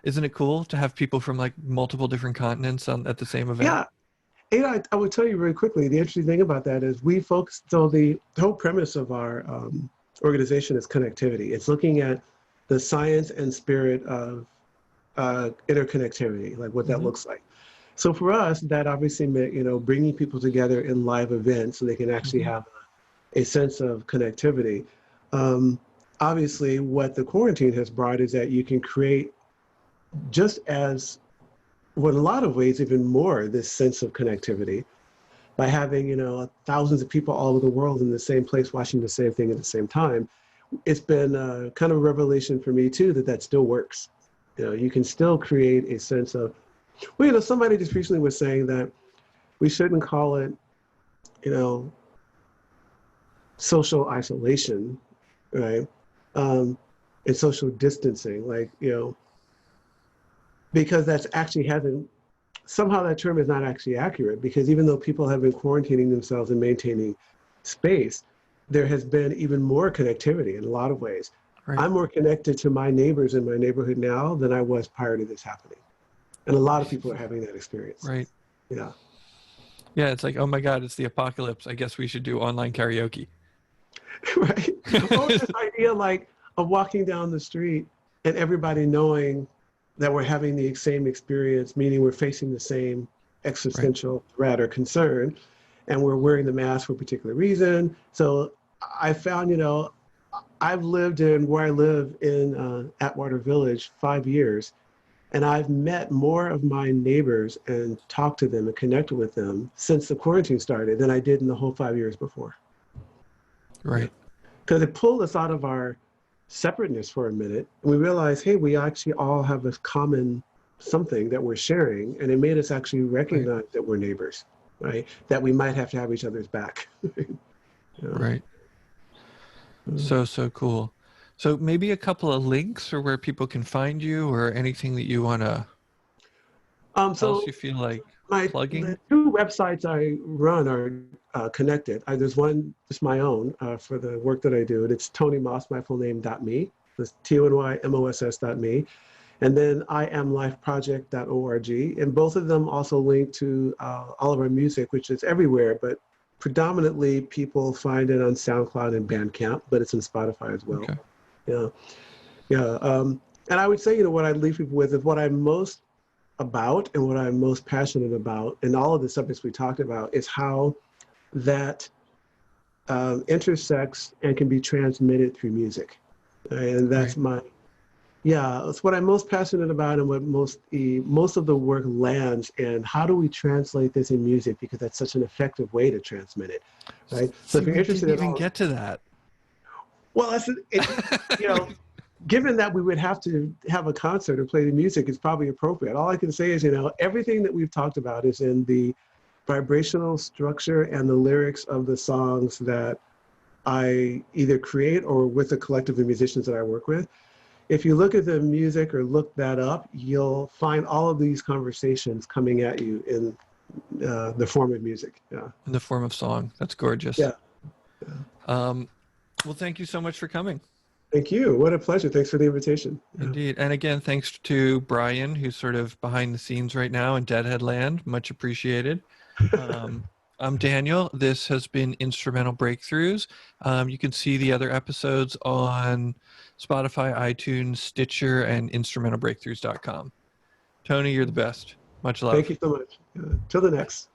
Isn't it cool to have people from like multiple different continents at the same event? Yeah. And I would tell you very quickly, the interesting thing about that is we focus, so the whole premise of our organization is connectivity. It's looking at the science and spirit of interconnectivity, like what that looks like. So for us, that obviously meant, bringing people together in live events so they can actually have a sense of connectivity. Obviously, what the quarantine has brought is that you can create just as, well, in a lot of ways, even more, this sense of connectivity by having, thousands of people all over the world in the same place watching the same thing at the same time. It's been kind of a revelation for me, too, that still works. You can still create a sense of, somebody just recently was saying that we shouldn't call it, social isolation, right? And social distancing, because that's actually somehow that term is not actually accurate, because even though people have been quarantining themselves and maintaining space, there has been even more connectivity in a lot of ways. Right. I'm more connected to my neighbors in my neighborhood now than I was prior to this happening. And a lot of people are having that experience. Right. Yeah. Yeah, it's like, oh my God, it's the apocalypse. I guess we should do online karaoke. Right. Or this idea of walking down the street and everybody knowing that we're having the same experience, meaning we're facing the same existential threat or concern, and we're wearing the mask for a particular reason. So I found, I've lived in where I live in Atwater Village 5 years, and I've met more of my neighbors and talked to them and connected with them since the quarantine started than I did in the whole 5 years before. Right. Because it pulled us out of our separateness for a minute. And we realized, hey, we actually all have a common something that we're sharing. And it made us actually recognize that we're neighbors, right? That we might have to have each other's back. Right. So cool. So maybe a couple of links or where people can find you, or anything that you want to else you feel like plugging? The two websites I run are connected. There's one, just my own, for the work that I do, and it's Tony Moss, my full name, .me. That's TonyMoss.me. And then I.AM.LIFE.project.org. And both of them also link to all of our music, which is everywhere, but predominantly people find it on SoundCloud and Bandcamp, but it's on Spotify as well. Okay. Yeah. And I would say, what I'd leave people with is what I'm most about and what I'm most passionate about, and all of the subjects we talked about, is how that intersects and can be transmitted through music. And that's it's what I'm most passionate about, and what most of the work lands in. How do we translate this in music? Because that's such an effective way to transmit it, right? So if you're interested in even get to that. Well, given that we would have to have a concert or play the music, is probably appropriate. All I can say is, everything that we've talked about is in the vibrational structure and the lyrics of the songs that I either create or with the collective of musicians that I work with. If you look at the music or look that up, you'll find all of these conversations coming at you in the form of music. Yeah. In the form of song. That's gorgeous. Yeah. Well, thank you so much for coming. Thank you. What a pleasure. Thanks for the invitation. Indeed. And again, thanks to Brian, who's sort of behind the scenes right now in Deadhead Land. Much appreciated. I'm Daniel. This has been Instrumental Breakthroughs. You can see the other episodes on Spotify, iTunes, Stitcher, and instrumentalbreakthroughs.com. Tony, you're the best. Much love. Thank you so much. Till the next.